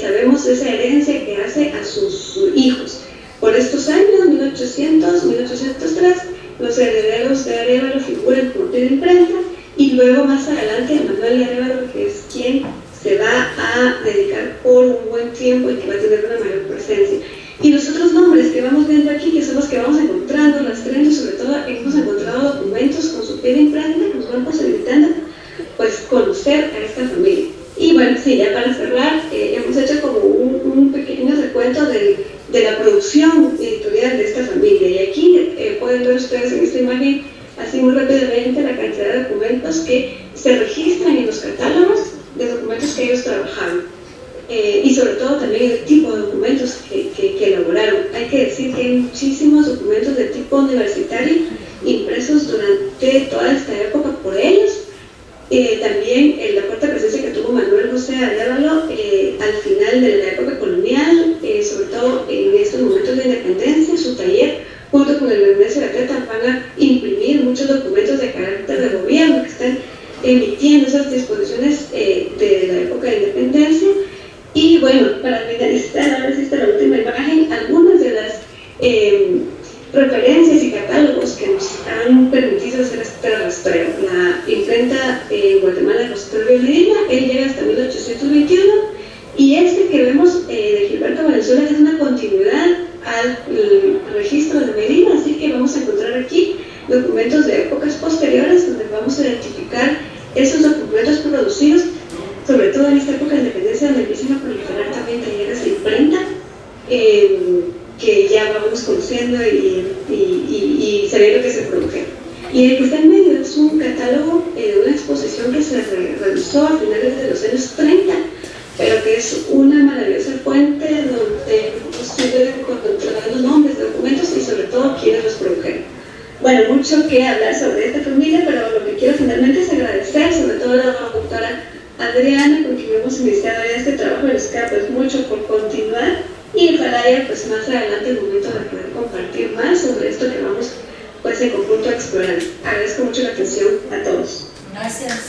sabemos esa herencia que hace a sus hijos. Por estos años, 1800, 1803, los herederos de Arévalo figuran como de imprenta, y luego más adelante Manuel de Arévalo, que es quien se va a dedicar por un buen tiempo y que va a tener una mayor presencia. Y los otros nombres que vamos viendo aquí, que son los que vamos encontrando, rastreando, y sobre todo hemos encontrado documentos con su pie de imprenta, nos van posibilitando pues conocer a esta familia. Y bueno, sí, ya para cerrar, hemos hecho como un pequeño recuento de la producción editorial de esta familia. Y aquí pueden ver ustedes en esta imagen, así muy rápidamente, la cantidad de documentos que se registran en los catálogos de documentos que ellos trabajaron. Y sobre todo también el tipo de documentos que elaboraron. Hay que decir que hay muchísimos documentos de tipo universitario impresos durante toda esta época por ellos. También la fuerte presencia que tuvo Manuel José Arévalo al final de la época colonial, sobre todo en estos momentos de independencia, su taller, junto con el Ignacio Bertet, van a imprimir muchos documentos de carácter de gobierno que están emitiendo esas disposiciones de la época de independencia. Y bueno, para finalizar, ahora sí está la última imagen, algunas de las referencias y catálogos que nos han permitido hacer este rastreo. La imprenta en Guatemala de José Toribio Medina, él llega hasta 1821, y este que vemos de Gilberto Valenzuela es una continuidad al registro de Medina, así que vamos a encontrar aquí documentos de épocas posteriores donde vamos a identificar esos documentos producidos, sobre todo en esta época de independencia, donde empiezan a proliferar también talleres de imprenta, que ya vamos conociendo y sabiendo que se produjeron. Y el que está en medio es un catálogo de una exposición que se realizó a finales de los años 30, pero que es una maravillosa fuente donde se pueden encontrar los nombres de documentos y sobre todo quiénes los produjeron. Bueno, mucho que hablar sobre esta familia, pero lo que quiero finalmente es agradecer sobre todo a la doctora Adriana, con quien hemos iniciado ya este trabajo. Les queda pues mucho por continuar, y ojalá haya pues más adelante el momento de poder compartir más sobre esto que vamos pues en conjunto a explorar. Agradezco mucho la atención a todos. Gracias.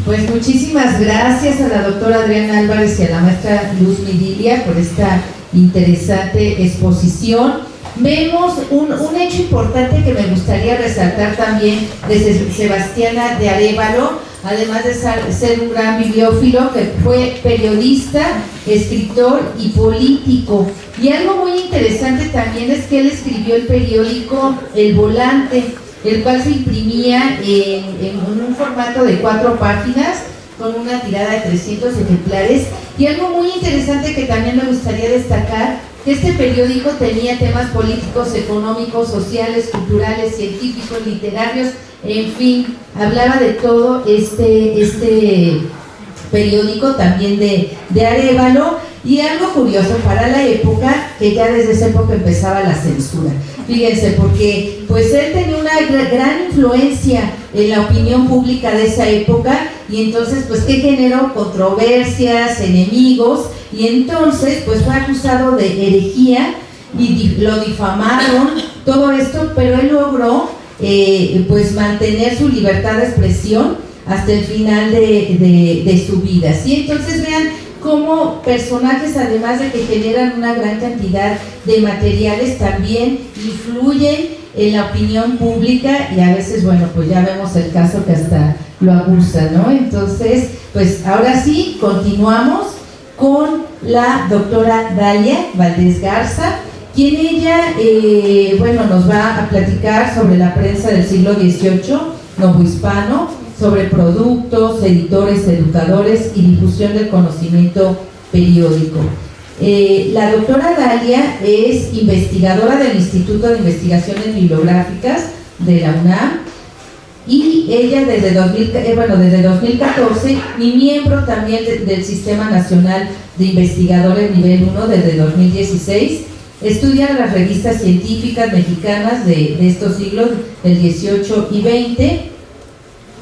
Pues muchísimas gracias a la doctora Adriana Álvarez y a la maestra Luz Midilia por esta interesante exposición. Vemos un hecho importante que me gustaría resaltar también de Sebastiana de Arévalo, además de ser un gran bibliófilo, que fue periodista, escritor y político. Y algo muy interesante también es que él escribió el periódico El Volante, el cual se imprimía en un formato de 4 páginas con una tirada de 300 ejemplares. Y algo muy interesante que también me gustaría destacar, que este periódico tenía temas políticos, económicos, sociales, culturales, científicos, literarios, en fin, hablaba de todo este periódico también de Arévalo. Y algo curioso para la época, que ya desde esa época empezaba la censura. Fíjense, porque pues él tenía una gran influencia en la opinión pública de esa época, y entonces pues que generó controversias, enemigos, y entonces pues fue acusado de herejía y lo difamaron, todo esto, pero él logró pues mantener su libertad de expresión hasta el final de su vida, ¿sí? Entonces vean cómo personajes, además de que generan una gran cantidad de materiales, también influyen en la opinión pública, y a veces, bueno, pues ya vemos el caso que hasta lo abusa, ¿no? Entonces, pues ahora sí, continuamos con la doctora Dalia Valdés Garza, quien ella, bueno, nos va a platicar sobre la prensa del siglo XVIII, novohispano, sobre productos, editores, educadores y difusión del conocimiento periódico. La doctora Dalia es investigadora del Instituto de Investigaciones Bibliográficas de la UNAM, y ella desde 2014 y miembro también del Sistema Nacional de Investigadores Nivel 1 desde 2016. Estudia las revistas científicas mexicanas de estos siglos del 18 y 20,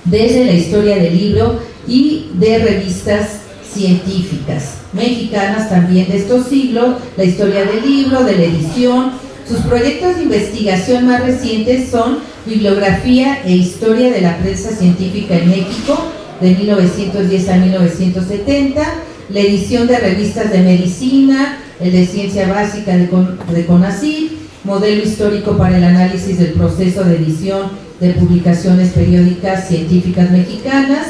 desde la historia del libro y de revistas científicas mexicanas también de estos siglos, la historia del libro, de la edición. Sus proyectos de investigación más recientes son Bibliografía e Historia de la Prensa Científica en México, de 1910 a 1970, la edición de revistas de medicina, el de Ciencia Básica de CONACYT, Modelo Histórico para el Análisis del Proceso de Edición de Publicaciones Periódicas Científicas Mexicanas.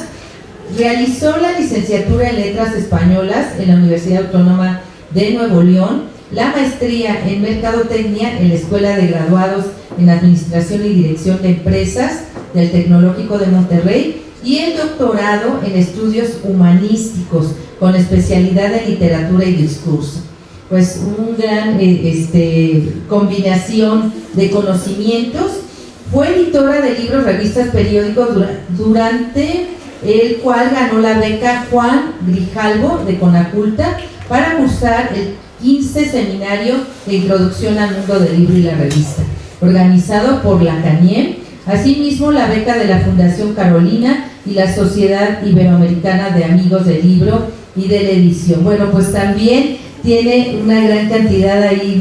Realizó la licenciatura en Letras Españolas en la Universidad Autónoma de Nuevo León, la maestría en Mercadotecnia en la Escuela de Graduados en Administración y Dirección de Empresas del Tecnológico de Monterrey y el doctorado en Estudios Humanísticos con especialidad en Literatura y Discurso. Pues un gran combinación de conocimientos. Fue editora de libros, revistas, periódicos durante el cual ganó la beca Juan Grijalvo de Conaculta para cursar el 15 Seminario de Introducción al Mundo del Libro y la Revista, organizado por la CANIEM, asimismo la beca de la Fundación Carolina y la Sociedad Iberoamericana de Amigos del Libro y de la Edición. Bueno, pues también tiene una gran cantidad ahí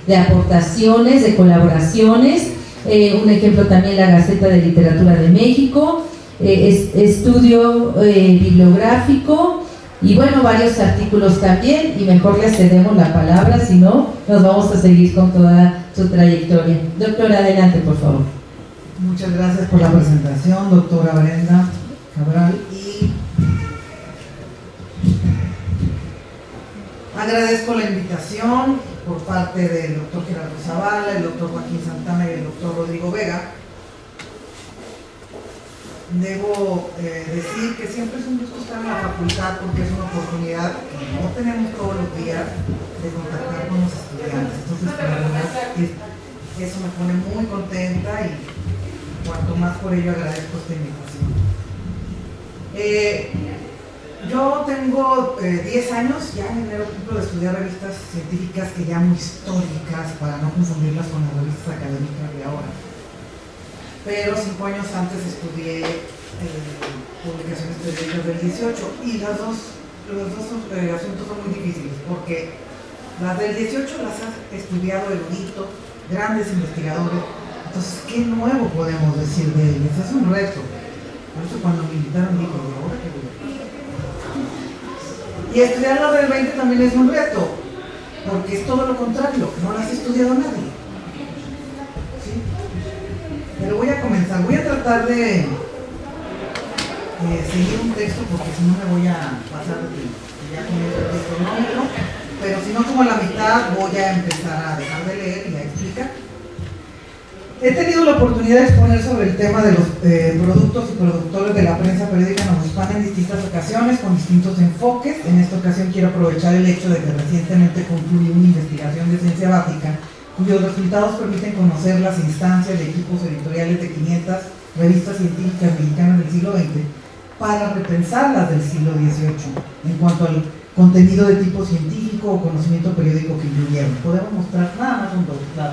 de aportaciones, de colaboraciones, un ejemplo también la Gaceta de Literatura de México, estudio bibliográfico y bueno, varios artículos también, y mejor le cedemos la palabra, si no, nos vamos a seguir con toda su trayectoria. Doctora, adelante, por favor. Muchas gracias por la presentación, doctora Brenda Cabral, y agradezco la invitación por parte del doctor Gerardo Zavala, el doctor Joaquín Santana y el doctor Rodrigo Vega. Debo decir que siempre es un gusto estar en la facultad porque es una oportunidad que no tenemos todos los días de contactar con los estudiantes. Entonces, para verdad, eso me pone muy contenta y cuanto más por ello agradezco esta invitación. Yo tengo 10 años, ya en enero cumplo de estudiar revistas científicas que llamo históricas para no confundirlas con las revistas académicas de ahora. Pero 5 años antes estudié publicaciones periódicas del 18 y los dos asuntos son muy difíciles porque las del 18 las ha estudiado erudito, grandes investigadores, entonces ¿qué nuevo podemos decir de ellos? Es un reto. Por eso cuando me invitaron digo, ¿y ahora qué voy a hacer? Y estudiar las del 20 también es un reto, porque es todo lo contrario, no las ha estudiado nadie. Pero voy a comenzar, voy a tratar de seguir un texto porque si no me voy a pasar de tiempo. Ya comienzo el texto cronómetro, pero si no como a la mitad voy a empezar a dejar de leer y a explicar. He tenido la oportunidad de exponer sobre el tema de los productos y productores de la prensa periódica novohispana en distintas ocasiones con distintos enfoques. En esta ocasión quiero aprovechar el hecho de que recientemente concluí una investigación de ciencia básica cuyos resultados permiten conocer las instancias de equipos editoriales de 500 revistas científicas mexicanas del siglo XX para repensar las del siglo XVIII en cuanto al contenido de tipo científico o conocimiento periódico que incluyeron. Podemos mostrar nada más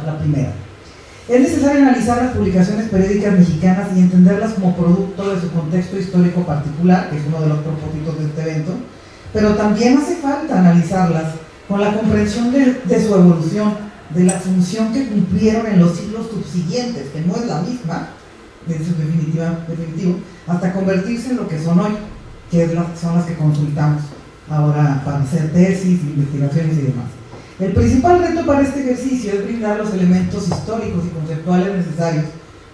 la primera. Es necesario analizar las publicaciones periódicas mexicanas y entenderlas como producto de su contexto histórico particular, que es uno de los propósitos de este evento, pero también hace falta analizarlas con la comprensión de su evolución, de la función que cumplieron en los siglos subsiguientes, que no es la misma, de su definitivo, hasta convertirse en lo que son hoy, que son las que consultamos ahora para hacer tesis, investigaciones y demás. El principal reto para este ejercicio es brindar los elementos históricos y conceptuales necesarios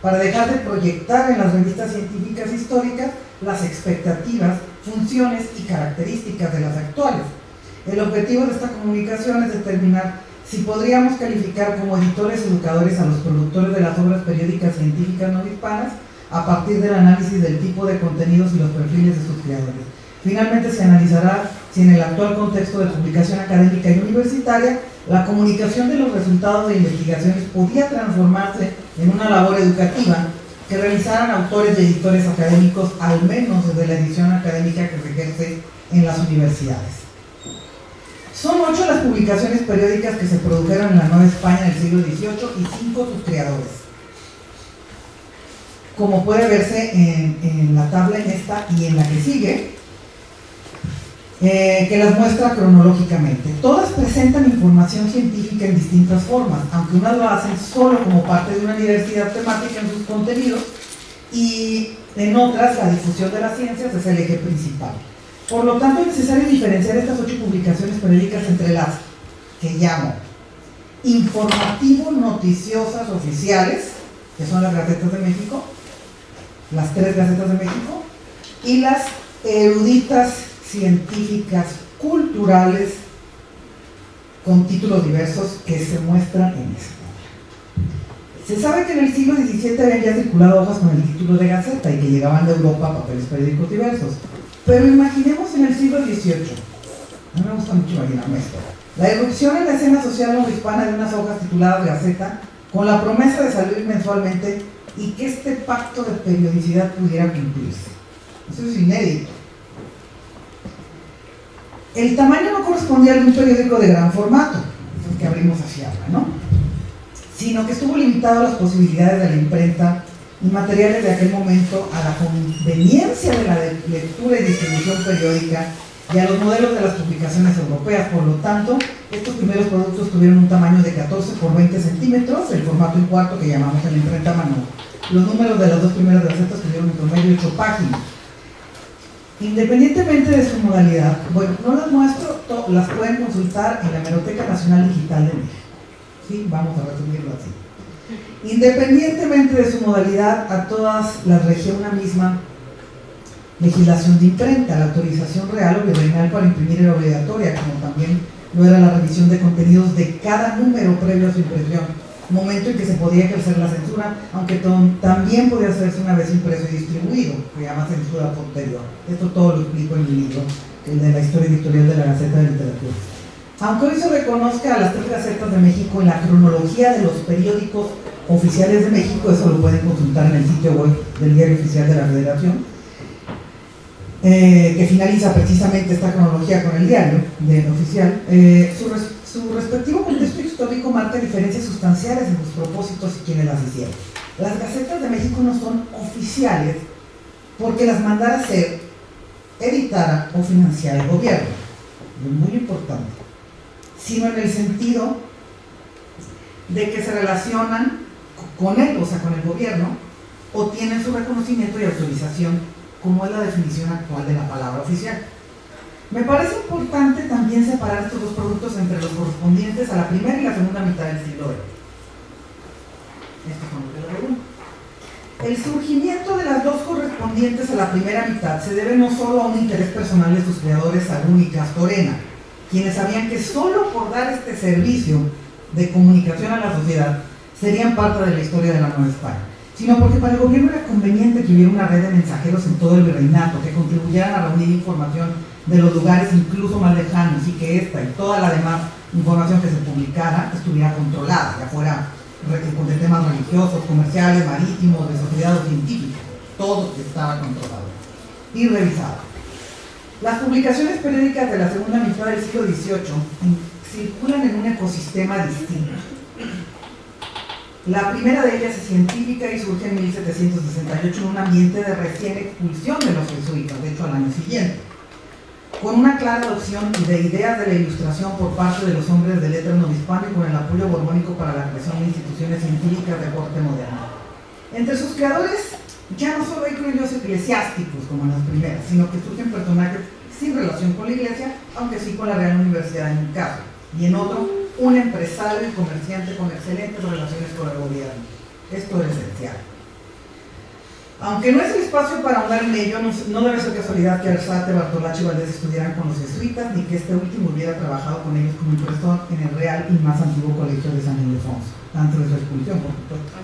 para dejar de proyectar en las revistas científicas históricas las expectativas, funciones y características de las actuales. El objetivo de esta comunicación es determinar si podríamos calificar como editores educadores a los productores de las obras periódicas científicas no hispanas a partir del análisis del tipo de contenidos y los perfiles de sus creadores. Finalmente se analizará si en el actual contexto de publicación académica y universitaria la comunicación de los resultados de investigaciones podía transformarse en una labor educativa que realizaran autores y editores académicos, al menos desde la edición académica que se ejerce en las universidades. Son 8 las publicaciones periódicas que se produjeron en la Nueva España en el siglo XVIII y 5 sus creadores. Como puede verse en la tabla en esta y en la que sigue, que las muestra cronológicamente. Todas presentan información científica en distintas formas, aunque unas lo hacen solo como parte de una universidad temática en sus contenidos y en otras la difusión de las ciencias es el eje principal. Por lo tanto, es necesario diferenciar estas 8 publicaciones periódicas entre las que llamo informativo-noticiosas oficiales, que son las Gacetas de México, las 3 Gacetas de México, y las eruditas científicas culturales con títulos diversos que se muestran en esta. Se sabe que en el siglo XVII habían ya circulado hojas con el título de Gaceta y que llegaban de Europa papeles periódicos diversos. Pero imaginemos en el siglo XVIII, a mí me gusta mucho imaginarme esto, la irrupción en la escena social novohispana de unas hojas tituladas Gaceta con la promesa de salir mensualmente y que este pacto de periodicidad pudiera cumplirse. Eso es inédito. El tamaño no correspondía al de un periódico de gran formato, esos que abrimos hacia ahora, ¿no? Sino que estuvo limitado a las posibilidades de la imprenta y materiales de aquel momento, a la conveniencia de la lectura y distribución periódica y a los modelos de las publicaciones europeas. Por lo tanto, estos primeros productos tuvieron un tamaño de 14 por 20 centímetros, el formato en cuarto que llamamos en la imprenta mano. Los números de las 2 primeras gacetas tuvieron en promedio 8 páginas. Independientemente de su modalidad, bueno, no las muestro, las pueden consultar en la Hemeroteca Nacional Digital de México. Sí, vamos a resumirlo así. Independientemente de su modalidad, a todas las regía una misma legislación de imprenta. La autorización real o virreinal para imprimir era obligatoria, como también lo era la revisión de contenidos de cada número previo a su impresión, momento en que se podía ejercer la censura, aunque también podía hacerse una vez impreso y distribuido, que se llama censura posterior. Esto todo lo explico en mi libro, el de la historia editorial de la Gaceta de Literatura. Aunque hoy se reconozca a las 3 Gacetas de México en la cronología de los periódicos oficiales de México, eso lo pueden consultar en el sitio web del Diario Oficial de la Federación, que finaliza precisamente esta cronología con el diario oficial. Su respectivo contexto histórico marca diferencias sustanciales en sus propósitos y quienes las hicieron. Las Gacetas de México no son oficiales porque las mandara hacer, editara o financiara el gobierno, es muy importante, sino en el sentido de que se relacionan con él, o sea, con el gobierno, o tienen su reconocimiento y autorización, como es la definición actual de la palabra oficial. Me parece importante también separar estos 2 productos entre los correspondientes a la primera y la segunda mitad del siglo XX. Esto con lo que lo pregunto. El surgimiento de las 2 correspondientes a la primera mitad se debe no solo a un interés personal de sus creadores, Sagún y Castorena, quienes sabían que solo por dar este servicio de comunicación a la sociedad serían parte de la historia de la Nueva España, sino porque para el gobierno era conveniente que hubiera una red de mensajeros en todo el virreinato que contribuyeran a reunir información de los lugares incluso más lejanos y que esta y toda la demás información que se publicara estuviera controlada, ya fuera de temas religiosos, comerciales, marítimos, de sociedad o científica, todo estaba controlado y revisado. Las publicaciones periódicas de la segunda mitad del siglo XVIII circulan en un ecosistema distinto. La primera de ellas es científica y surge en 1768 en un ambiente de recién expulsión de los jesuitas, de hecho al año siguiente, con una clara adopción de ideas de la ilustración por parte de los hombres de letras novohispanos y con el apoyo borbónico para la creación de instituciones científicas de corte moderno. Entre sus creadores ya no solo hay cruelos eclesiásticos como en las primeras, sino que surgen personajes sin relación con la iglesia, aunque sí con la Real Universidad en un caso, y en otro, un empresario y comerciante con excelentes relaciones con el gobierno. Esto es esencial. Aunque no es el espacio para hablar en ello, no debe ser casualidad que Arzate, Bartolacci y Valdés estudiaran con los jesuitas, ni que este último hubiera trabajado con ellos como impresor en el Real y más antiguo colegio de San Ildefonso, antes de su expulsión, por supuesto.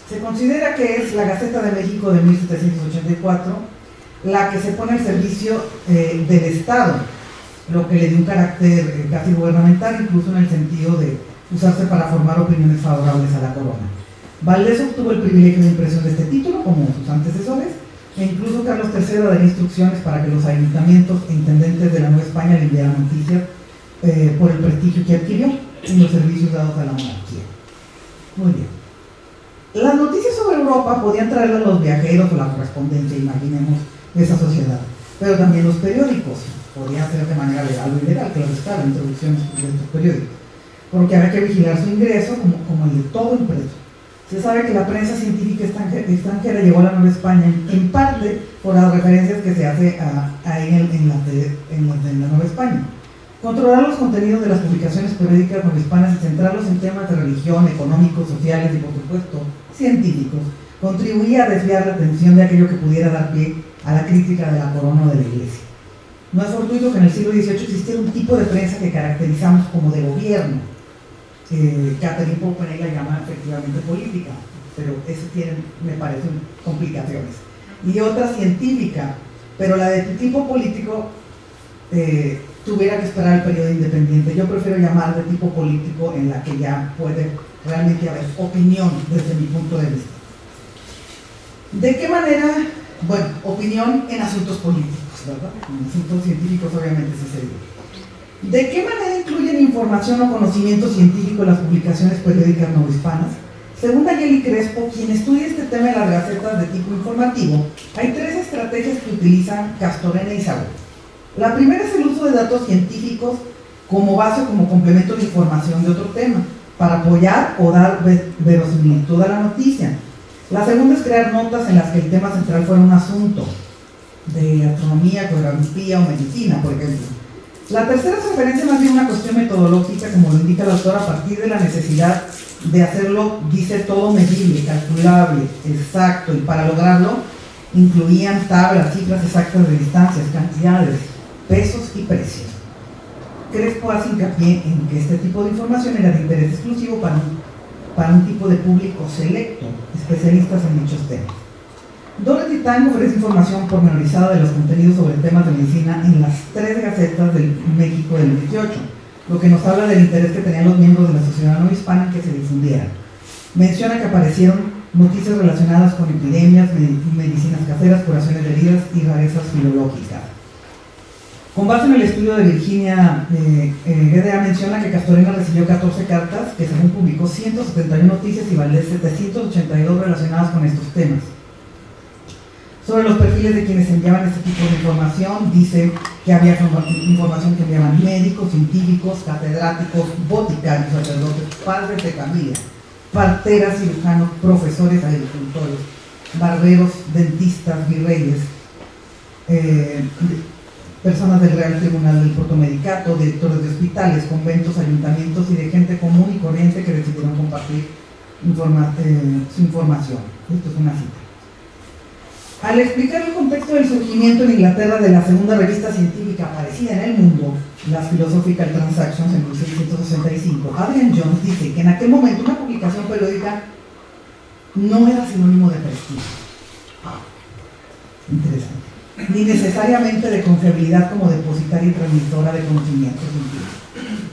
Se considera que es la Gaceta de México de 1784 la que se pone al servicio del Estado, lo que le dio un carácter casi gubernamental, incluso en el sentido de usarse para formar opiniones favorables a la corona. Valdés obtuvo el privilegio de impresión de este título, como sus antecesores, e incluso Carlos III daría instrucciones para que los ayuntamientos e intendentes de la Nueva España le enviaran noticias por el prestigio que adquirió en los servicios dados a la monarquía. Muy bien. Las noticias sobre Europa podían traerlas los viajeros o la correspondencia, imaginemos, de esa sociedad, pero también los periódicos. Podían hacer de manera legal o ilegal, claro está, la introducción de estos periódicos, porque había que vigilar su ingreso como el de todo impreso. Se sabe que la prensa científica extranjera llegó a la Nueva España en parte por las referencias que se hace ahí en la Nueva España. Controlar los contenidos de las publicaciones periódicas novohispanas y centrarlos en temas de religión, económicos, sociales y, por supuesto, científicos, contribuía a desviar la atención de aquello que pudiera dar pie a la crítica de la corona o de la Iglesia. No es fortuito que en el siglo XVIII existiera un tipo de prensa que caracterizamos como de gobierno. Catherine Popper la llama efectivamente política, pero eso tiene, me parecen, complicaciones. Y otra científica, pero la de tipo político tuviera que esperar el periodo independiente. Yo prefiero llamar de tipo político en la que ya puede realmente haber opinión desde mi punto de vista. ¿De qué manera? Bueno, opinión en asuntos políticos, ¿verdad? En asuntos científicos obviamente sí se dio. ¿De qué manera incluyen información o conocimiento científico en las publicaciones periódicas novohispanas? Según Nayeli Crespo, quien estudia este tema en las gacetas de tipo informativo, hay 3 estrategias que utilizan Castorena y Saúl. La primera es el uso de datos científicos como base o como complemento de información de otro tema, para apoyar o dar verosimilitud a la noticia. La segunda es crear notas en las que el tema central fuera un asunto de astronomía, geografía o medicina, por ejemplo. La tercera es referencia más bien a una cuestión metodológica, como lo indica el autor, a partir de la necesidad de hacerlo, dice, todo medible, calculable, exacto, y para lograrlo incluían tablas, cifras exactas de distancias, cantidades, pesos y precios. Crespo hace hincapié en que este tipo de información era de interés exclusivo para un tipo de público selecto, especialistas en dichos temas. Dorothy Tang ofrece información pormenorizada de los contenidos sobre temas de medicina en las 3 gacetas del México del 18, lo que nos habla del interés que tenían los miembros de la sociedad no hispana en que se difundieran. Menciona que aparecieron noticias relacionadas con epidemias, medicinas caseras, curaciones de heridas y rarezas filológicas. Con base en el estudio de Virginia GDA, menciona que Castorena recibió 14 cartas que según publicó 171 noticias y Valdés 782 relacionadas con estos temas. Sobre los perfiles de quienes enviaban este tipo de información, dice que había información que enviaban médicos, científicos, catedráticos, boticarios, sacerdotes, padres de familia, parteras, cirujanos, profesores, agricultores, barberos, dentistas, virreyes, personas del Real Tribunal del Protomedicato, directores de hospitales, conventos, ayuntamientos y de gente común y corriente que decidieron compartir su información. Esto es una cita. Al explicar el contexto del surgimiento en Inglaterra de la segunda revista científica aparecida en el mundo, las Philosophical Transactions, en 1665, Adrian Jones dice que en aquel momento una publicación periódica no era sinónimo de prestigio. Interesante. Ni necesariamente de confiabilidad como depositaria y transmisora de conocimientos científicos,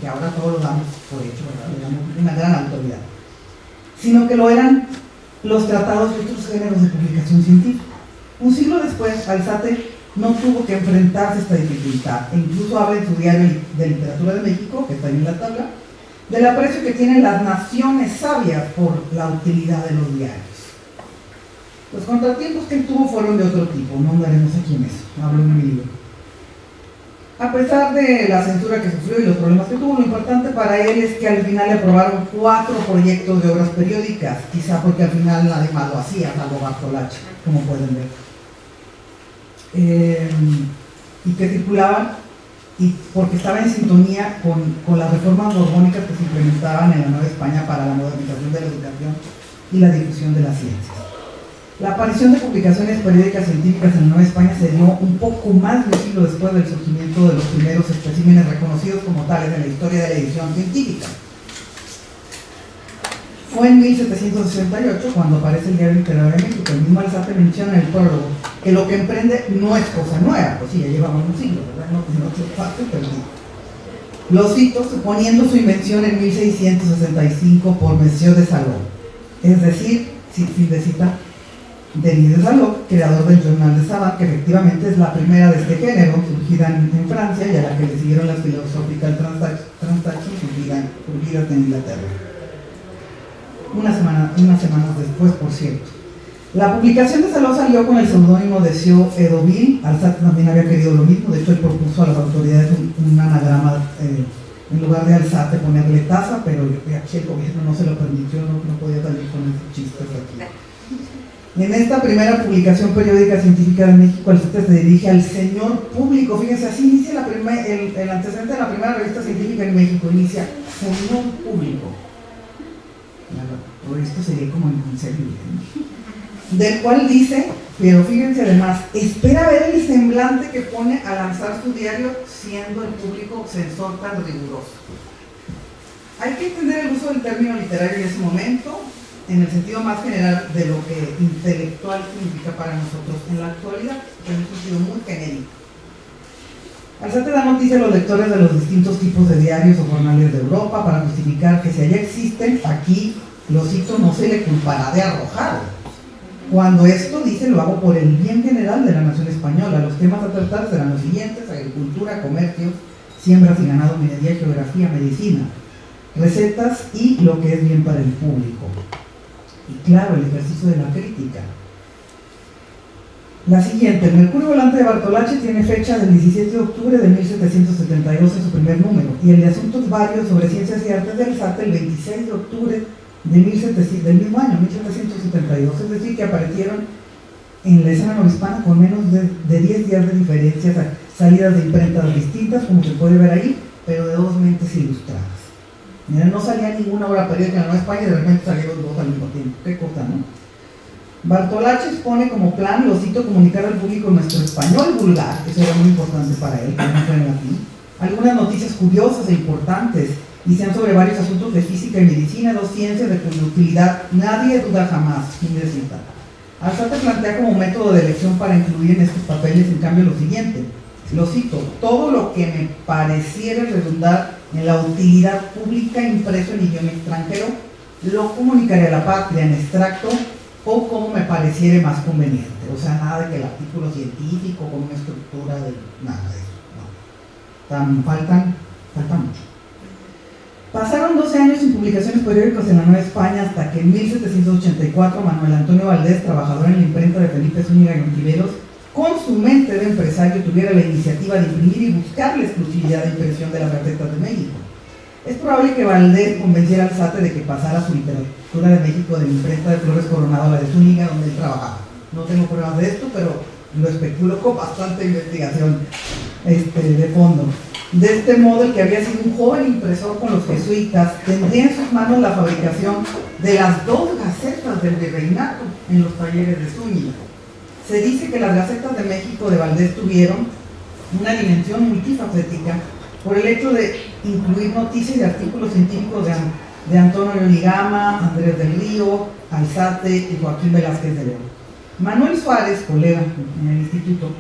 que ahora todo lo damos por hecho, ¿verdad? Le damos una gran autoridad. Sino que lo eran los tratados y otros géneros de publicación científica. Un siglo después, Alzate no tuvo que enfrentarse a esta dificultad, e incluso habla en su diario de Literatura de México, que está ahí en la tabla, del aprecio que tienen las naciones sabias por la utilidad de los diarios. Los contratiempos que él tuvo fueron de otro tipo, no andaremos aquí en eso, hablo en mi libro. A pesar de la censura que sufrió y los problemas que tuvo, lo importante para él es que al final le aprobaron 4 proyectos de obras periódicas, quizá porque al final nadie más lo hacía, salvo Bartolacci, como pueden ver. Y que circulaban y porque estaba en sintonía con las reformas borbónicas que se implementaban en la Nueva España para la modernización de la educación y la difusión de las ciencias. La aparición de publicaciones periódicas científicas en la Nueva España se dio un poco más de un siglo después del surgimiento de los primeros especímenes reconocidos como tales en la historia de la edición científica. Fue en 1768 cuando aparece el Diario Literario de México. El mismo Alzate menciona en el prólogo que lo que emprende no es cosa nueva, pues sí, ya llevamos un siglo, ¿verdad? No es fácil, pero sí. Lo cito, suponiendo su invención en 1665 por Monsieur de Salon. es decir, fin de cita, Denis de Salop, creador del Journal de Savant, que efectivamente es la primera de este género, surgida en Francia, y a la que le siguieron las Philosophical Transactions, surgidas en Inglaterra. Unas semanas después, por cierto. La publicación de Salop salió con el seudónimo de Sio Edoville. Alzate también había querido lo mismo, de hecho él propuso a las autoridades un anagrama, en lugar de Alzate ponerle Taza, pero aquí el gobierno no se lo permitió, no podía salir con esos chistes aquí. En esta primera publicación periódica científica de México, Alzate se dirige al señor público. Fíjense, así inicia el antecedente de la primera revista científica en México, inicia señor público. Por esto sería como en serio, ¿no? Del cual dice, pero fíjense además, espera ver el semblante que pone al lanzar su diario siendo el público censor tan riguroso. Hay que entender el uso del término literario en ese momento, en el sentido más general de lo que intelectual significa para nosotros en la actualidad, en un sentido muy genérico. Alzate da noticia a los lectores de los distintos tipos de diarios o jornales de Europa para justificar que si allá existen, aquí, lo cito, no se le culpará de arrojado. Cuando esto dice, lo hago por el bien general de la nación española. Los temas a tratar serán los siguientes: agricultura, comercio, siembras y ganado, minería, geografía, medicina, recetas y lo que es bien para el público. Y claro, el ejercicio de la crítica. La siguiente, el Mercurio Volante de Bartolacci tiene fecha del 17 de octubre de 1772 en su primer número, y el de Asuntos Varios sobre Ciencias y Artes de Alzate el 26 de octubre del mismo año, 1772, es decir, que aparecieron en la escena novohispana con menos de 10 días de diferencia, salidas de imprentas distintas, como se puede ver ahí, pero de dos mentes ilustradas. Miren, no salía ninguna obra periódica en la Nueva España y de repente salieron dos al mismo tiempo. Qué cosa, ¿no? Bartolacci expone como plan, lo cito, comunicar al público nuestro español vulgar, eso era muy importante para él, que no fue en latín, algunas noticias curiosas e importantes, y sean sobre varios asuntos de física y medicina, dos ciencias de cuya utilidad nadie duda jamás. Fin de cita. Alzate plantea como método de elección para incluir en estos papeles, en cambio, lo siguiente, lo cito: todo lo que me pareciera redundar en la utilidad pública impreso en idioma extranjero, lo comunicaré a la patria en extracto o como me pareciere más conveniente. O sea, nada de que el artículo científico con una estructura de nada de eso, no. Falta mucho. Pasaron 12 años sin publicaciones periódicas en la Nueva España hasta que en 1784 Manuel Antonio Valdés, trabajador en la imprenta de Felipe Zúñiga y Ontiveros, con su mente de empresario tuviera la iniciativa de imprimir y buscar la exclusividad de impresión de las Gacetas de México. Es probable que Valdés convenciera a Alzate de que pasara su literatura de México de la imprenta de Flores Coronado a la de Zúñiga, donde él trabajaba. No tengo pruebas de esto, pero lo especulo con bastante investigación de fondo. De este modo, el que había sido un joven impresor con los jesuitas tendría en sus manos la fabricación de las dos gacetas del virreinato en los talleres de Zúñiga. Se dice que las Gacetas de México de Valdés tuvieron una dimensión multifacética por el hecho de incluir noticias y artículos científicos de Antonio Ligama, Andrés del Río, Alzate y Joaquín Velázquez de León. Manuel Suárez, colega en el instituto,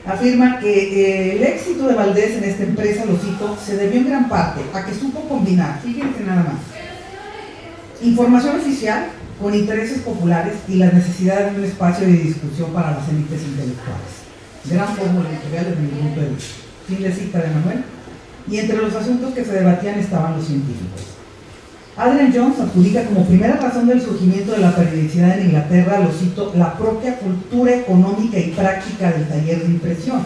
afirma que el éxito de Valdés en esta empresa, lo cito, se debió en gran parte a que supo combinar, fíjense nada más, información oficial con intereses populares y las necesidades de un espacio de discusión para las élites intelectuales. Gran fórmula editorial desde mi punto de vista. Fin de cita de Manuel. Y entre los asuntos que se debatían estaban los científicos. Adrian Jones adjudica como primera razón del surgimiento de la periodicidad en Inglaterra, lo cito, la propia cultura económica y práctica del taller de impresión.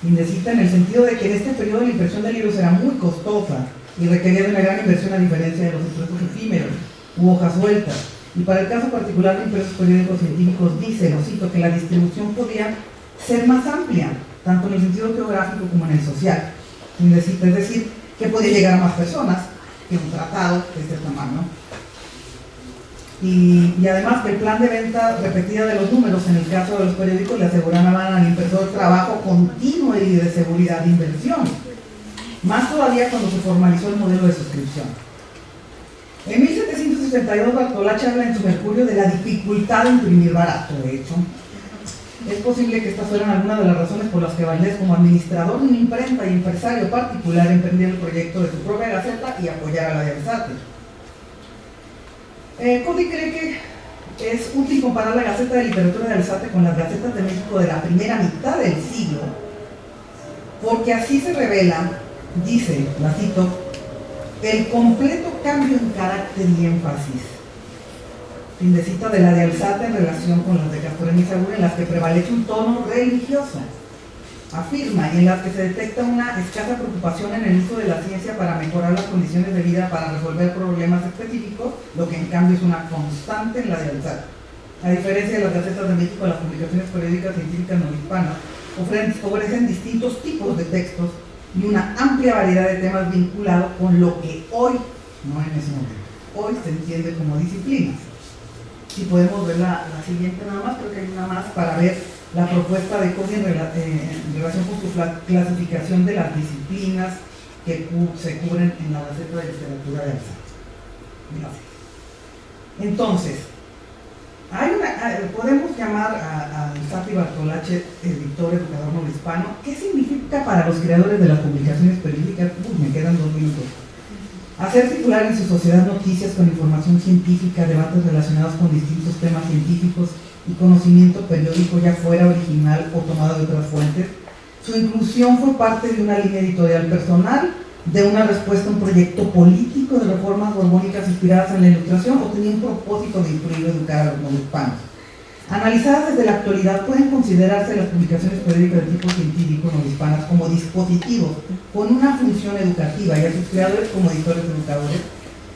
Fin de cita, en el sentido de que en este periodo la impresión de libros era muy costosa y requería de una gran inversión a diferencia de los impresos efímeros u hojas sueltas. Y para el caso particular de impresos periódicos científicos dice, lo cito, que la distribución podía ser más amplia, tanto en el sentido geográfico como en el social. Fin de cita, es decir, que podía llegar a más personas que un tratado de este tamaño. Y además que el plan de venta repetida de los números en el caso de los periódicos le aseguraban al impresor trabajo continuo y de seguridad de inversión. Más todavía cuando se formalizó el modelo de suscripción. En 1762 Bartolacci habla en su Mercurio de la dificultad de imprimir barato. De hecho, es posible que estas fueran algunas de las razones por las que Valdés, como administrador de una imprenta y empresario particular, emprendiera el proyecto de su propia gaceta y apoyara la de Alzate. Cody cree que es útil comparar la Gaceta de Literatura de Alzate con las Gacetas de México de la primera mitad del siglo, porque así se revela, dice, la cito, el completo cambio en carácter y énfasis, fin de cita, de la de Alzate en relación con las de Castorena y Segura, en las que prevalece un tono religioso, afirma, y en las que se detecta una escasa preocupación en el uso de la ciencia para mejorar las condiciones de vida, para resolver problemas específicos, lo que en cambio es una constante en la de Alzate. A diferencia de las Gacetas de México, las publicaciones periódicas científicas no hispanas ofrecen distintos tipos de textos y una amplia variedad de temas vinculados con lo que hoy, no en ese momento, hoy se entiende como disciplinas. Si podemos ver la siguiente nada más, creo que hay una más para ver la propuesta de Cody en relación con su clasificación de las disciplinas que se cubren en la Gaceta de Literatura de Alzate. Gracias. Entonces, podemos llamar a Alzate y Bartolacci editor, educador novohispano. ¿Qué significa para los creadores de las publicaciones periódicas? Me quedan 2 minutos. Hacer circular en su sociedad noticias con información científica, debates relacionados con distintos temas científicos y conocimiento periódico, ya fuera original o tomado de otras fuentes. Su inclusión fue parte de una línea editorial personal, de una respuesta a un proyecto político de reformas borbónicas inspiradas en la Ilustración, o tenía un propósito de influir o educar a los novohispanos. Analizadas desde la actualidad, pueden considerarse las publicaciones periódicas de tipo científico novohispanas como dispositivos con una función educativa, y a sus creadores como editores educadores.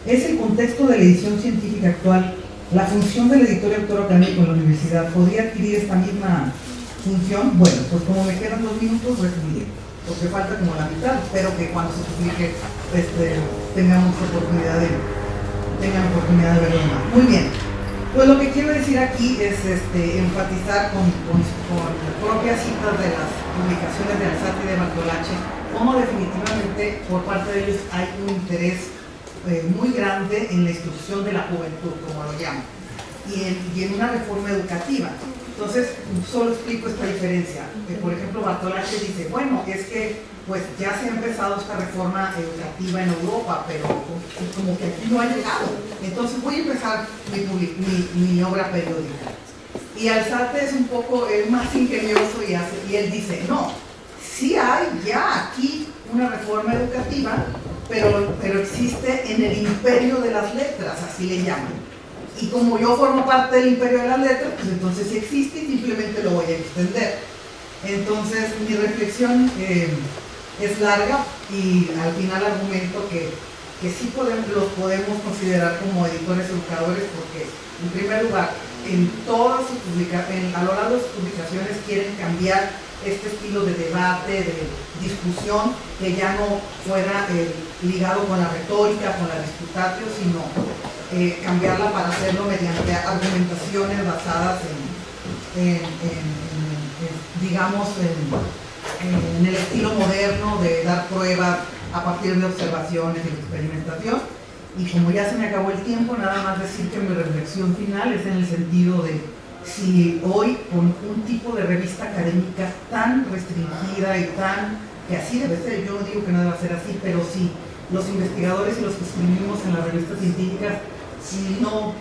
Es el contexto de la edición científica actual. La función del editor y autor académico en la universidad podría adquirir esta misma función. Bueno, pues como me quedan 2 minutos, resumiré, porque falta como la mitad. Espero que cuando se publique tengamos oportunidad de verlo más. Muy bien. Pues lo que quiero decir aquí es enfatizar con propias citas de las publicaciones de Alzate y de Bartolacci, cómo definitivamente por parte de ellos hay un interés muy grande en la instrucción de la juventud, como lo llaman, y en una reforma educativa. Entonces, solo explico esta diferencia. Por ejemplo, Bartolacci dice, bueno, es que pues ya se ha empezado esta reforma educativa en Europa, pero como que aquí no ha llegado. Entonces voy a empezar mi obra periódica. Y Alzate es un poco más ingenioso y él dice, no, sí hay ya aquí una reforma educativa, pero existe en el imperio de las letras, así le llaman. Y como yo formo parte del imperio de las letras, pues entonces sí existe y simplemente lo voy a extender. Entonces mi reflexión es larga y al final argumento que sí los podemos considerar como editores educadores, porque en primer lugar, a lo largo de sus publicaciones quieren cambiar este estilo de debate, de discusión, que ya no fuera ligado con la retórica, con la disputatio, sino cambiarla para hacerlo mediante argumentaciones basadas en el estilo moderno de dar pruebas a partir de observaciones y de experimentación. Y como ya se me acabó el tiempo, nada más decir que mi reflexión final es en el sentido de si hoy con un tipo de revista académica tan restringida y que así debe ser, yo no digo que no deba ser así, pero si los investigadores y los que escribimos en las revistas científicas, si no,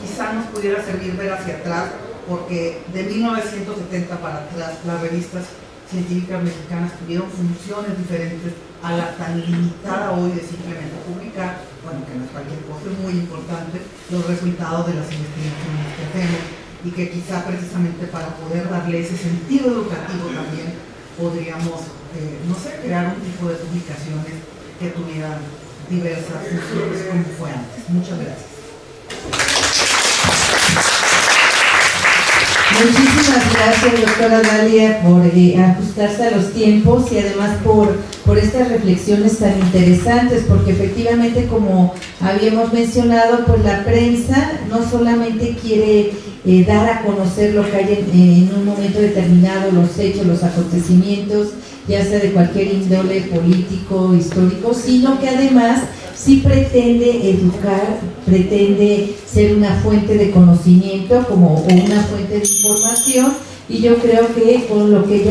quizá nos pudiera servir ver hacia atrás, porque de 1970 para atrás las revistas científicas mexicanas tuvieron funciones diferentes a la tan limitada hoy de simplemente publicar, bueno, que no es cualquier cosa, es muy importante, los resultados de las investigaciones que hacemos, y que quizá precisamente para poder darle ese sentido educativo también podríamos, no sé, crear un tipo de publicaciones que tuvieran diversas funciones como fue antes. Muchas gracias. Muchísimas gracias, doctora Dalia, por ajustarse a los tiempos y además por estas reflexiones tan interesantes, porque efectivamente, como habíamos mencionado, pues la prensa no solamente quiere dar a conocer lo que hay en un momento determinado, los hechos, los acontecimientos, ya sea de cualquier índole político, histórico, sino que además sí pretende educar, pretende ser una fuente de conocimiento o una fuente de información, y yo creo que con lo que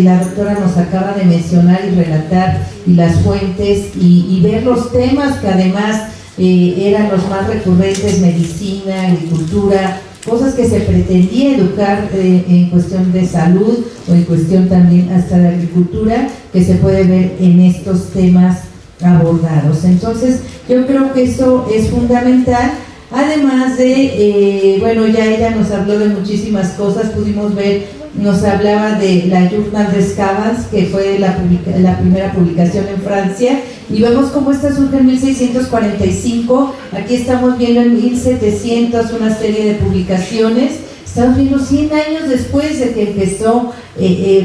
la doctora nos acaba de mencionar y relatar, y las fuentes y ver los temas que además eran los más recurrentes: medicina, agricultura, cosas que se pretendía educar en cuestión de salud o en cuestión también hasta de agricultura, que se puede ver en estos temas abordados. Entonces yo creo que eso es fundamental, además de, bueno, ya ella nos habló de muchísimas cosas, pudimos ver, nos hablaba de la Journal des Cabans, que fue la primera publicación en Francia, y vemos cómo esta surge en 1645, aquí estamos viendo en 1700 una serie de publicaciones, estamos viendo 100 años después de que empezó,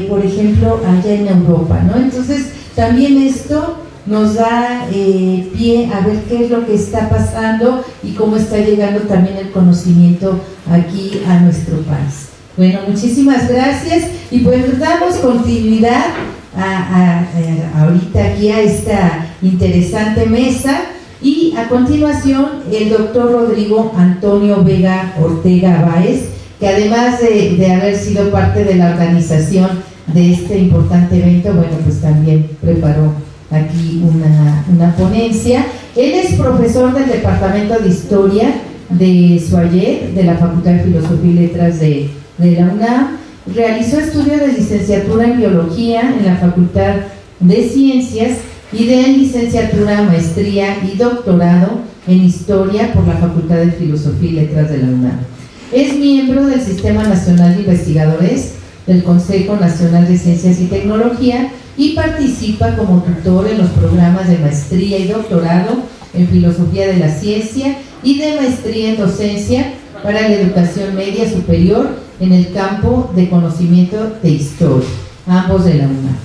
por ejemplo, allá en Europa, ¿no? Entonces también esto nos da pie a ver qué es lo que está pasando y cómo está llegando también el conocimiento aquí a nuestro país. Bueno, muchísimas gracias y pues damos continuidad ahorita aquí a esta interesante mesa, y a continuación el doctor Rodrigo Antonio Vega Ortega Báez, que además de haber sido parte de la organización de este importante evento, bueno, pues también preparó aquí una ponencia. Él es profesor del Departamento de Historia de SUAYET, de la Facultad de Filosofía y Letras de la UNAM. Realizó estudios de licenciatura en Biología en la Facultad de Ciencias y de licenciatura, maestría y doctorado en Historia por la Facultad de Filosofía y Letras de la UNAM. Es miembro del Sistema Nacional de Investigadores del Consejo Nacional de Ciencias y Tecnología y participa como tutor en los programas de maestría y doctorado en Filosofía de la Ciencia y de maestría en Docencia para la Educación Media Superior en el campo de conocimiento de historia, ambos de la UNAM.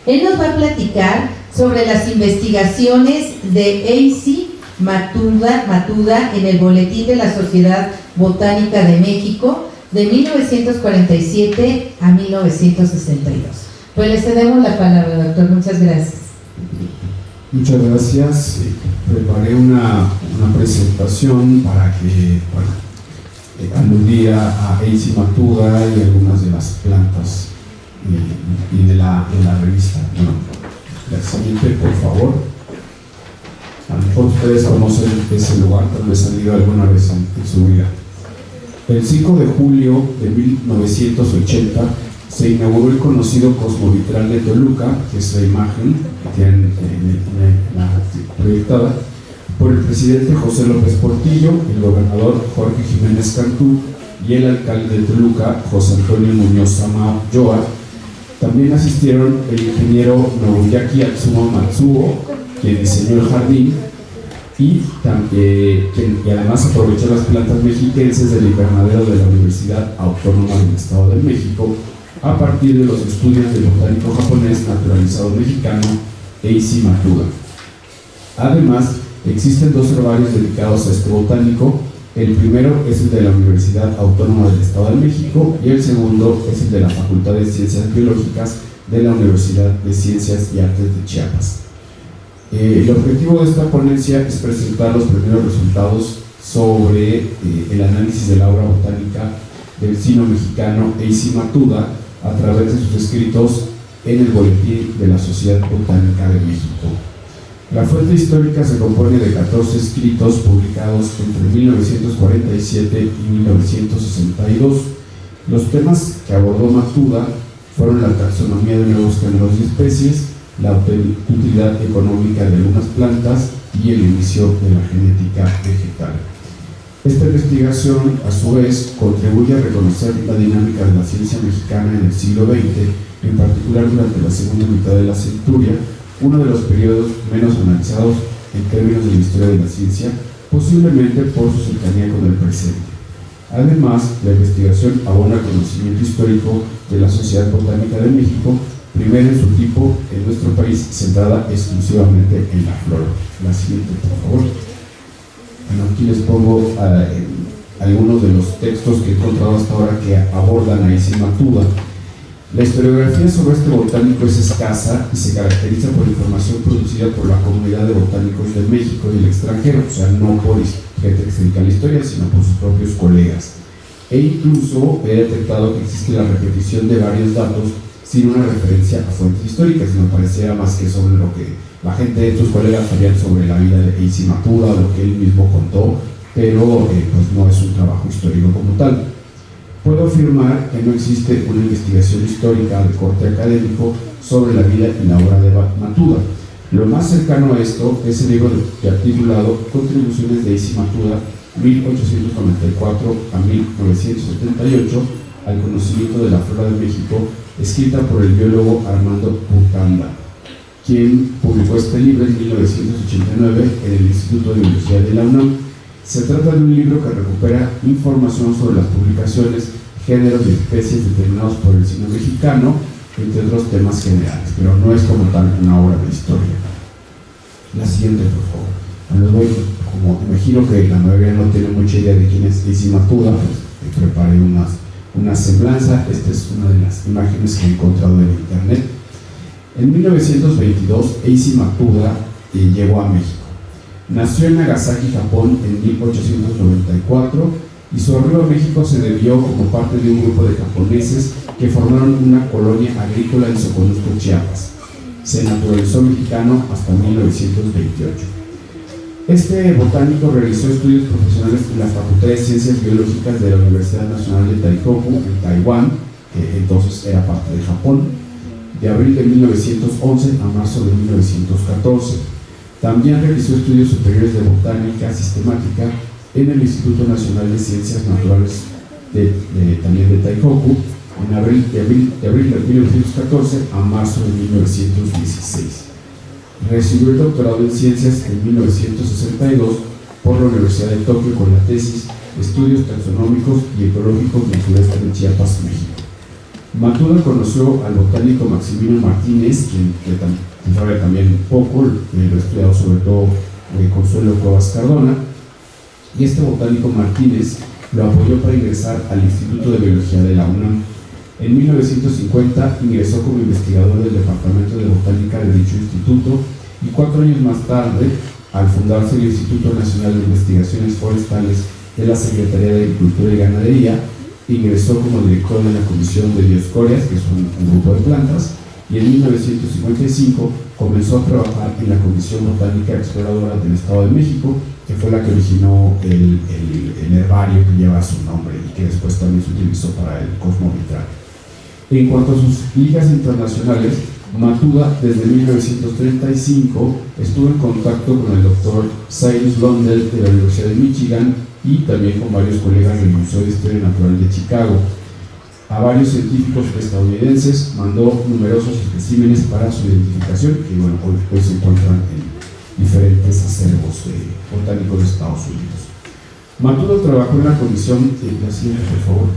Él nos va a platicar sobre las investigaciones de Eisi Matuda en el Boletín de la Sociedad Botánica de México de 1947 a 1962. Pues le cedemos la palabra, doctor. Muchas gracias. Muchas gracias. Preparé una presentación para que, bueno, aludía a Eisi Matuda y algunas de las plantas y de la revista. Bueno, la siguiente, por favor. A lo mejor ustedes conocen ese lugar, tal vez han ido alguna vez en su vida. El 5 de julio de 1980 se inauguró el conocido Cosmovitral de Toluca, que es la imagen que tienen proyectada, por el presidente José López Portillo, el gobernador Jorge Jiménez Cantú y el alcalde de Toluca, José Antonio Muñoz Samayoa. También asistieron el ingeniero Nobuyaki Atsuma Matsuo, quien diseñó el jardín, y además aprovechó las plantas mexiquenses del invernadero de la Universidad Autónoma del Estado de México a partir de los estudios del botánico japonés naturalizado mexicano Eisi Matuda. Además, existen dos herbarios dedicados a este botánico. El primero es el de la Universidad Autónoma del Estado de México y el segundo es el de la Facultad de Ciencias Biológicas de la Universidad de Ciencias y Artes de Chiapas. El objetivo de esta ponencia es presentar los primeros resultados sobre el análisis de la obra botánica del vecino mexicano Eisi Matuda a través de sus escritos en el Boletín de la Sociedad Botánica de México. La fuente histórica se compone de 14 escritos publicados entre 1947 y 1962. Los temas que abordó Matuda fueron la taxonomía de nuevos géneros y especies, la utilidad económica de algunas plantas y el inicio de la genética vegetal. Esta investigación, a su vez, contribuye a reconocer la dinámica de la ciencia mexicana en el siglo XX, en particular durante la segunda mitad de la centuria, uno de los periodos menos analizados en términos de la historia de la ciencia, posiblemente por su cercanía con el presente. Además, la investigación abona el conocimiento histórico de la Sociedad Botánica de México, primera en su tipo en nuestro país, centrada exclusivamente en la flora. La siguiente, por favor. Bueno, aquí les pongo algunos de los textos que he encontrado hasta ahora que abordan a Eisi Matuda. La historiografía sobre este botánico es escasa y se caracteriza por información producida por la comunidad de botánicos de México y el extranjero, o sea, no por gente que se dedica a la historia, sino por sus propios colegas. E incluso he detectado que existe la repetición de varios datos sin una referencia a fuentes históricas, sino pareciera más que sobre lo que la gente, sus colegas sabían sobre la vida de Eisi Matuda, lo que él mismo contó, pero pues no es un trabajo histórico como tal. Puedo afirmar que no existe una investigación histórica de corte académico sobre la vida y la obra de Matuda. Lo más cercano a esto es el libro titulado Contribuciones de Eisi Matuda, 1894 a 1978, al conocimiento de la flora de México, escrita por el biólogo Armando Putanda, quien publicó este libro en 1989 en el Instituto de Biología de la UNAM. Se trata de un libro que recupera información sobre las publicaciones, géneros y especies determinados por el cine mexicano, entre otros temas generales, pero no es como tal una obra de historia. La siguiente, por favor. Bueno, como imagino que la mayoría no tiene mucha idea de quién es Eisi Matuda, pues preparé una semblanza. Esta es una de las imágenes que he encontrado en internet. En 1922, Eisi Matuda llegó a México. Nació en Nagasaki, Japón, en 1894, y su arribo a México se debió como parte de un grupo de japoneses que formaron una colonia agrícola en Soconusco, Chiapas. Se naturalizó mexicano hasta 1928. Este botánico realizó estudios profesionales en la Facultad de Ciencias Biológicas de la Universidad Nacional de Taihoku, en Taiwán, que entonces era parte de Japón, de abril de 1911 a marzo de 1914. También realizó estudios superiores de botánica sistemática en el Instituto Nacional de Ciencias Naturales también de Taihoku, de abril de 1914 a marzo de 1916. Recibió el doctorado en Ciencias en 1962 por la Universidad de Tokio con la tesis Estudios Taxonómicos y Ecológicos del Sureste de Chiapas, México. Matuda conoció al botánico Maximino Martínez, quien sabe también poco, lo he estudiado sobre todo Consuelo Cuevas Cardona, y este botánico Martínez lo apoyó para ingresar al Instituto de Biología de la UNAM. En 1950 ingresó como investigador del Departamento de Botánica de dicho instituto, y 4 años más tarde, al fundarse el Instituto Nacional de Investigaciones Forestales de la Secretaría de Agricultura y Ganadería, ingresó como director de la Comisión de Dioscorias, que es un grupo de plantas, y en 1955 comenzó a trabajar en la Comisión Botánica Exploradora del Estado de México, que fue la que originó el herbario que lleva su nombre y que después también se utilizó para el Cosmovitral. En cuanto a sus ligas internacionales, Matuda desde 1935 estuvo en contacto con el doctor Cyrus Londell de la Universidad de Michigan y también con varios colegas del Museo de Historia Natural de Chicago. A varios científicos estadounidenses mandó numerosos especímenes para su identificación, que bueno, hoy se encuentran en diferentes acervos botánicos de Estados Unidos. Matuda trabajó en la comisión, la siguiente por favor,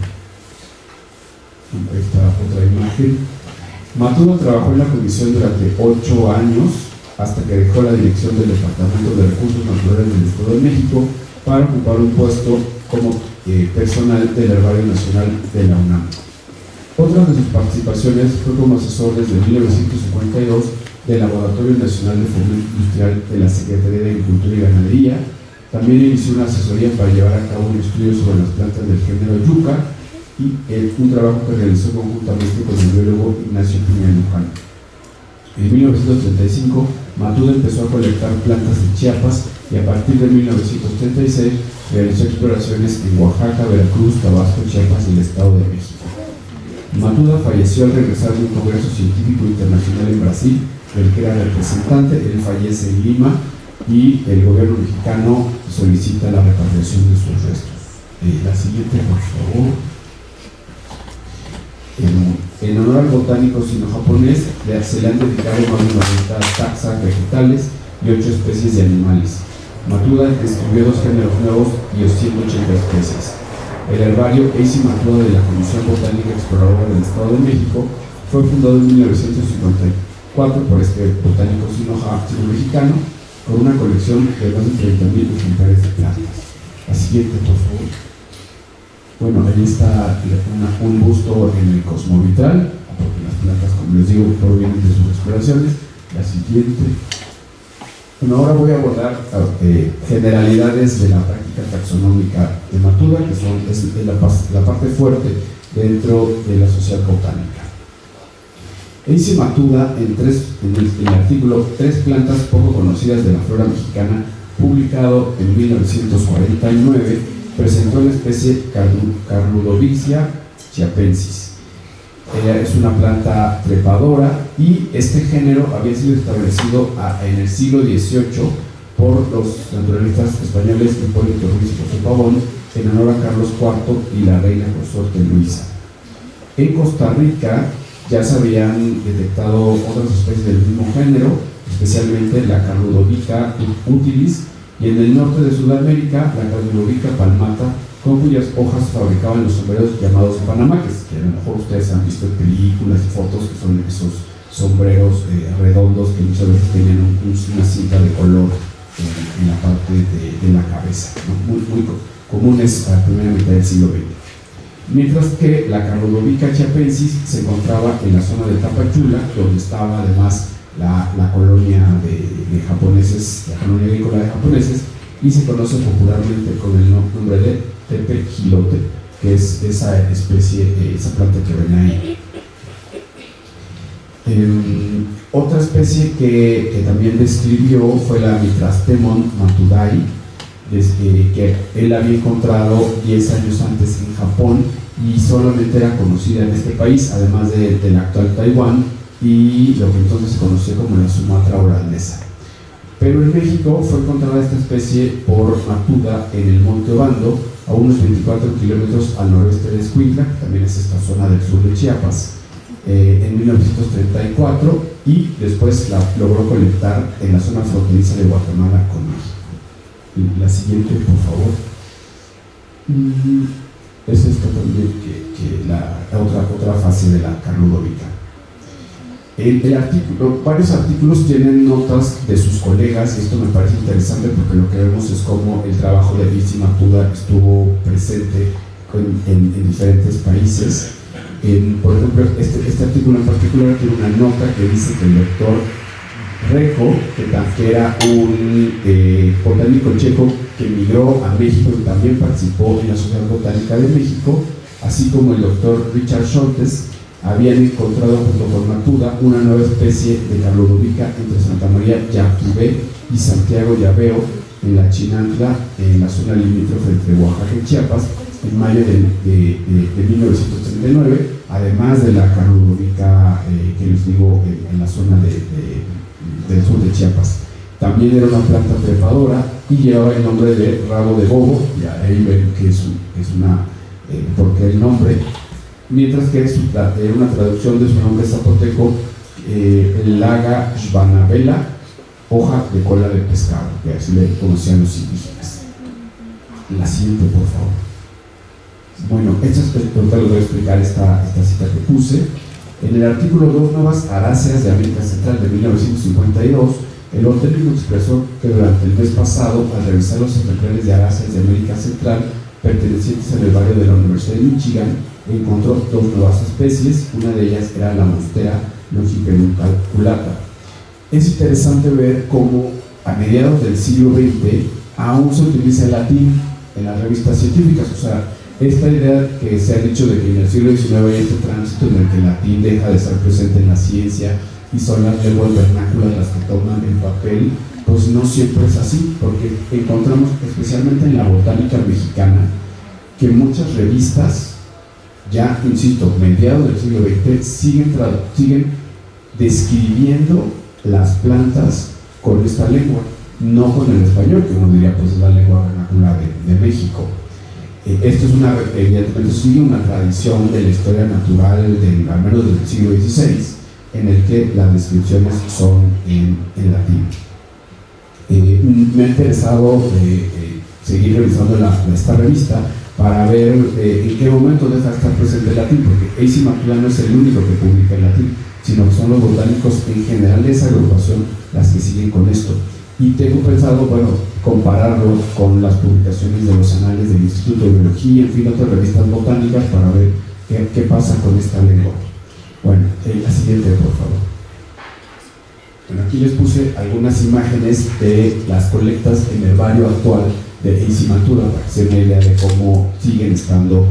esta otra imagen. Matuda trabajó en la comisión durante 8 años, hasta que dejó la dirección del Departamento de Recursos Naturales del Estado de México para ocupar un puesto como personal del Herbario Nacional de la UNAM. Otra de sus participaciones fue como asesor desde 1952 del Laboratorio Nacional de Fomento Industrial de la Secretaría de Agricultura y Ganadería. También inició una asesoría para llevar a cabo un estudio sobre las plantas del género yucca y un trabajo que realizó conjuntamente con el biólogo Ignacio Piña Luján. En 1935, Matuda empezó a colectar plantas de Chiapas y a partir de 1936 realizó exploraciones en Oaxaca, Veracruz, Tabasco, Chiapas y el Estado de México. Matuda falleció al regresar de un congreso científico internacional en Brasil, del que era representante. Él fallece en Lima y el gobierno mexicano solicita la repatriación de sus restos. La siguiente, por favor. En honor al botánico sino-japonés, se le han dedicado más de 90 taxas vegetales y 8 especies de animales. Matuda describió 2 géneros nuevos y 180 especies. El herbario Eisi Matuda de la Comisión Botánica Exploradora del Estado de México fue fundado en 1954 por este botánico sino-mexicano, con una colección de más de 30.000 ejemplares de plantas. La siguiente, por favor. Bueno, ahí está un busto en el Cosmovitral, porque las plantas, como les digo, provienen de sus exploraciones. La siguiente. Bueno, ahora voy a abordar generalidades de la práctica taxonómica de Matuda, que es la parte fuerte dentro de la sociedad botánica. Eisi Matuda, en el artículo Tres plantas poco conocidas de la flora mexicana, publicado en 1949, presentó la especie Carludovicia chiapensis. Es una planta trepadora y este género había sido establecido en el siglo XVIII por los naturalistas españoles Hipólito Ruiz y José Pavón en honor a Carlos IV y la reina consorte Luisa. En Costa Rica ya se habían detectado otras especies del mismo género, especialmente la Carludovica utilis, y en el norte de Sudamérica la Carludovica palmata, con cuyas hojas fabricaban los sombreros llamados panamaques, que a lo mejor ustedes han visto en películas y fotos, que son esos sombreros redondos que muchas veces tenían una cinta de color en la parte de la cabeza, ¿no? Muy comunes a la primera mitad del siglo XX. Mientras que la Carludovica chiapensis se encontraba en la zona de Tapachula, donde estaba además la colonia de japoneses, la colonia agrícola de japoneses, y se conoce popularmente con el nombre de tepejilote, que es esa especie, esa planta que ven ahí. Otra especie que también describió fue la Mitrastemon matudai, que él había encontrado 10 años antes en Japón y solamente era conocida en este país, además del actual Taiwán y lo que entonces se conocía como la Sumatra holandesa. Pero en México fue encontrada esta especie por Matuda en el Monte Obando, a unos 24 kilómetros al noroeste de Escuintla, que también es esta zona del sur de Chiapas, en 1934, y después la logró colectar en la zona fronteriza de Guatemala con México. La siguiente, por favor. Es esta también que la otra fase de la Carludovica. El artículo, varios artículos tienen notas de sus colegas, y esto me parece interesante porque lo que vemos es cómo el trabajo de Eisi Matuda estuvo presente en diferentes países. Por ejemplo, este artículo en particular tiene una nota que dice que el doctor Reco, que era un botánico checo que emigró a México y también participó en la Sociedad Botánica de México, así como el doctor Richard Schultes, habían encontrado junto con Matuda una nueva especie de Carludovica entre Santa María Yacubé y Santiago Llaveo en la Chinantla, en la zona limítrofe entre Oaxaca y Chiapas, en mayo de 1939, además de la Carludovica que les digo en la zona del sur de Chiapas. También era una planta trepadora y llevaba el nombre de rabo de bobo, y ahí ven que es una, porque el nombre, mientras que era una traducción de su nombre zapoteco, Laga Shvanabela, hoja de cola de pescado, que así le conocían los indígenas. La siguiente, por favor. Bueno, ahorita les voy a explicar esta cita que puse. En el artículo 2 Nuevas Aráceas de América Central de 1952, el organismo expresó que durante el mes pasado, al revisar los ejemplares de aráceas de América Central pertenecientes al herbario de la Universidad de Michigan, encontró dos nuevas especies. Una de ellas era la Monstera longipedunculata. Es interesante ver cómo a mediados del siglo XX aún se utiliza el latín en las revistas científicas. O sea, esta idea que se ha dicho de que en el siglo XIX hay este tránsito en el que el latín deja de estar presente en la ciencia y son las lenguas vernáculas las que toman el papel, pues no siempre es así, porque encontramos especialmente en la botánica mexicana que muchas revistas, ya insisto, mediados del siglo XX, siguen describiendo las plantas con esta lengua, no con el español, que uno diría pues es la lengua vernácula de México. Esto es evidentemente sigue una tradición de la historia natural al menos del siglo XVI, en el que las descripciones son en latín. Me ha interesado seguir revisando esta revista para ver en qué momento deja de estar presente el latín, porque Eisi Matuda no es el único que publica en latín, sino que son los botánicos en general de esa agrupación las que siguen con esto. Y tengo pensado, bueno, compararlo con las publicaciones de los anales del Instituto de Biología, en fin, otras revistas botánicas para ver qué pasa con esta lengua. Bueno, la siguiente, por favor. Bueno, aquí les puse algunas imágenes de las colectas en herbario actual de Eisi Matuda para que se den una idea de cómo siguen estando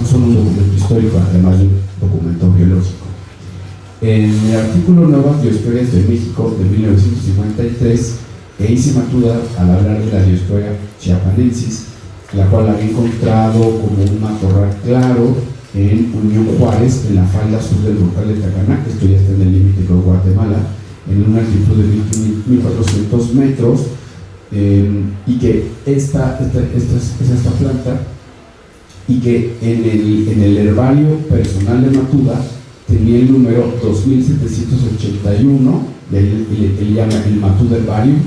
son un documento histórico, además de un documento biológico. En el artículo Nuevas Dioscorias de México de 1953, hice Matuda, al hablar de la dioscoria chiapanensis, la cual había encontrado como un matorral claro en Unión Juárez, en la falda sur del volcán de Tacana, esto ya está en el límite con Guatemala, en una altitud de 1400 metros, y que esta planta, y que en el herbario personal de Matuda tenía el número 2781, y él llama el Matuda Herbarium,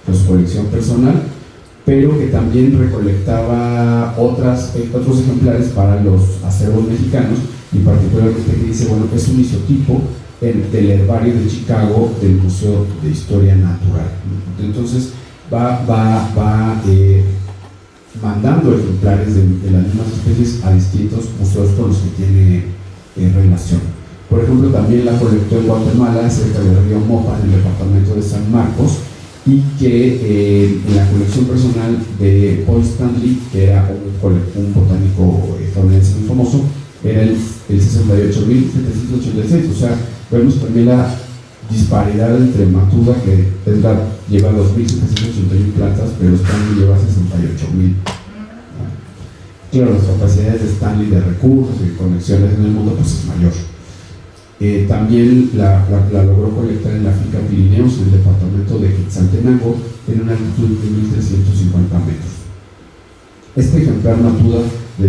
pues colección personal, pero que también recolectaba otros ejemplares para los acervos mexicanos, y particularmente que dice, bueno, es un isotipo del herbario de Chicago del Museo de Historia Natural. Entonces va mandando ejemplares de las mismas especies a distintos museos con los que tiene relación. Por ejemplo, también la colectó en Guatemala, cerca del río Mopa, en el departamento de San Marcos, y que en la colección personal de Paul Stanley, que era un botánico estadounidense muy famoso, era el 68.786. O sea, vemos también la disparidad entre Matuda, que lleva 2.781 plantas, pero Stanley lleva 68.000. Claro, las capacidades de Stanley de recursos y conexiones en el mundo pues es mayor. También la logró colectar en la finca Pirineos, en el departamento de Quetzaltenango, en una altitud de 1.350 metros. Este ejemplar Matuda de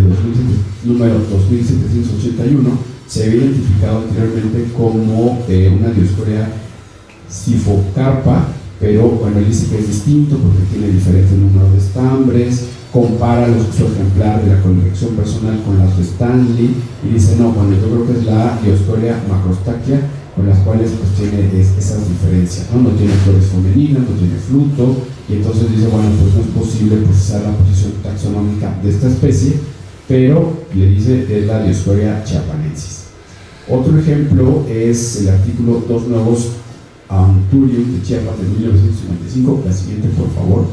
número 2781 se había identificado anteriormente como una Dioscorea Siphocarpa, pero bueno, él dice que es distinto porque tiene diferente número de estambres, compara su ejemplar de la colección personal con las de Stanley y dice, no, bueno, yo creo que es la Dioscorea Macrostachya, con las cuales pues tiene esas diferencias, ¿no? No tiene flores femeninas, no tiene fruto, y entonces dice, bueno, pues no es posible precisar la posición taxonómica de esta especie, pero le dice que es la Dioscorea chiapanensis. Otro ejemplo es el artículo Dos Nuevos Anturium de Chiapas de 1955, la siguiente por favor,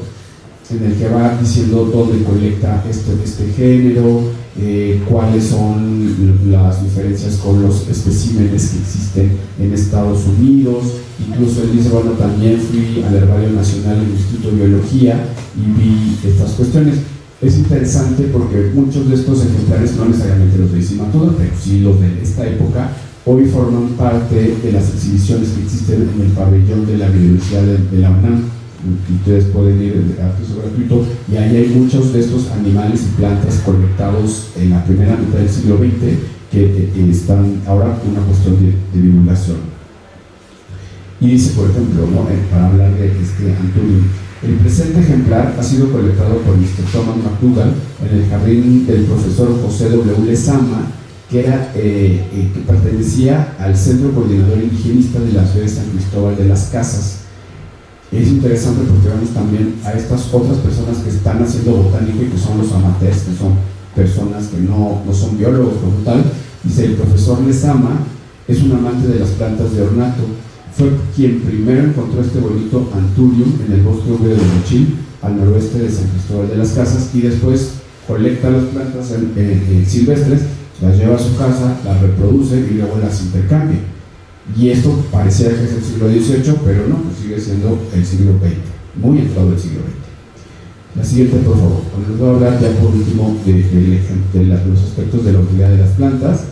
en el que va diciendo dónde colecta este género, cuáles son las diferencias con los especímenes que existen en Estados Unidos. Incluso él dice, bueno, también fui al Herbario Nacional del Instituto de Biología y vi estas cuestiones. Es interesante porque muchos de estos ejemplares, no necesariamente los de Matuda, pero sí los de esta época, hoy forman parte de las exhibiciones que existen en el pabellón de la biodiversidad de la UNAM. Ustedes pueden ir de acceso gratuito, y ahí hay muchos de estos animales y plantas colectados en la primera mitad del siglo XX que están ahora una cuestión de divulgación. Y dice, por ejemplo, ¿no? Para hablar de este Anturium, el presente ejemplar ha sido colectado por Mr. Thomas McDougall en el jardín del profesor José W. Lezama, que pertenecía al Centro Coordinador Indigenista de la ciudad de San Cristóbal de las Casas. Es interesante porque vemos también a estas otras personas que están haciendo botánica y que son los amateurs, que son personas que no son biólogos como tal. Dice, el profesor Lezama es un amante de las plantas de ornato. Fue quien primero encontró este bonito Anturium en el bosque húmedo de Mochil, al noroeste de San Cristóbal de las Casas, y después colecta las plantas silvestres, las lleva a su casa, las reproduce y luego las intercambia. Y esto pareciera que es el siglo XVIII, pero no, pues sigue siendo el siglo XX, muy entrado el siglo XX. La siguiente, por favor. Les voy a hablar ya por último de los aspectos de la utilidad de las plantas.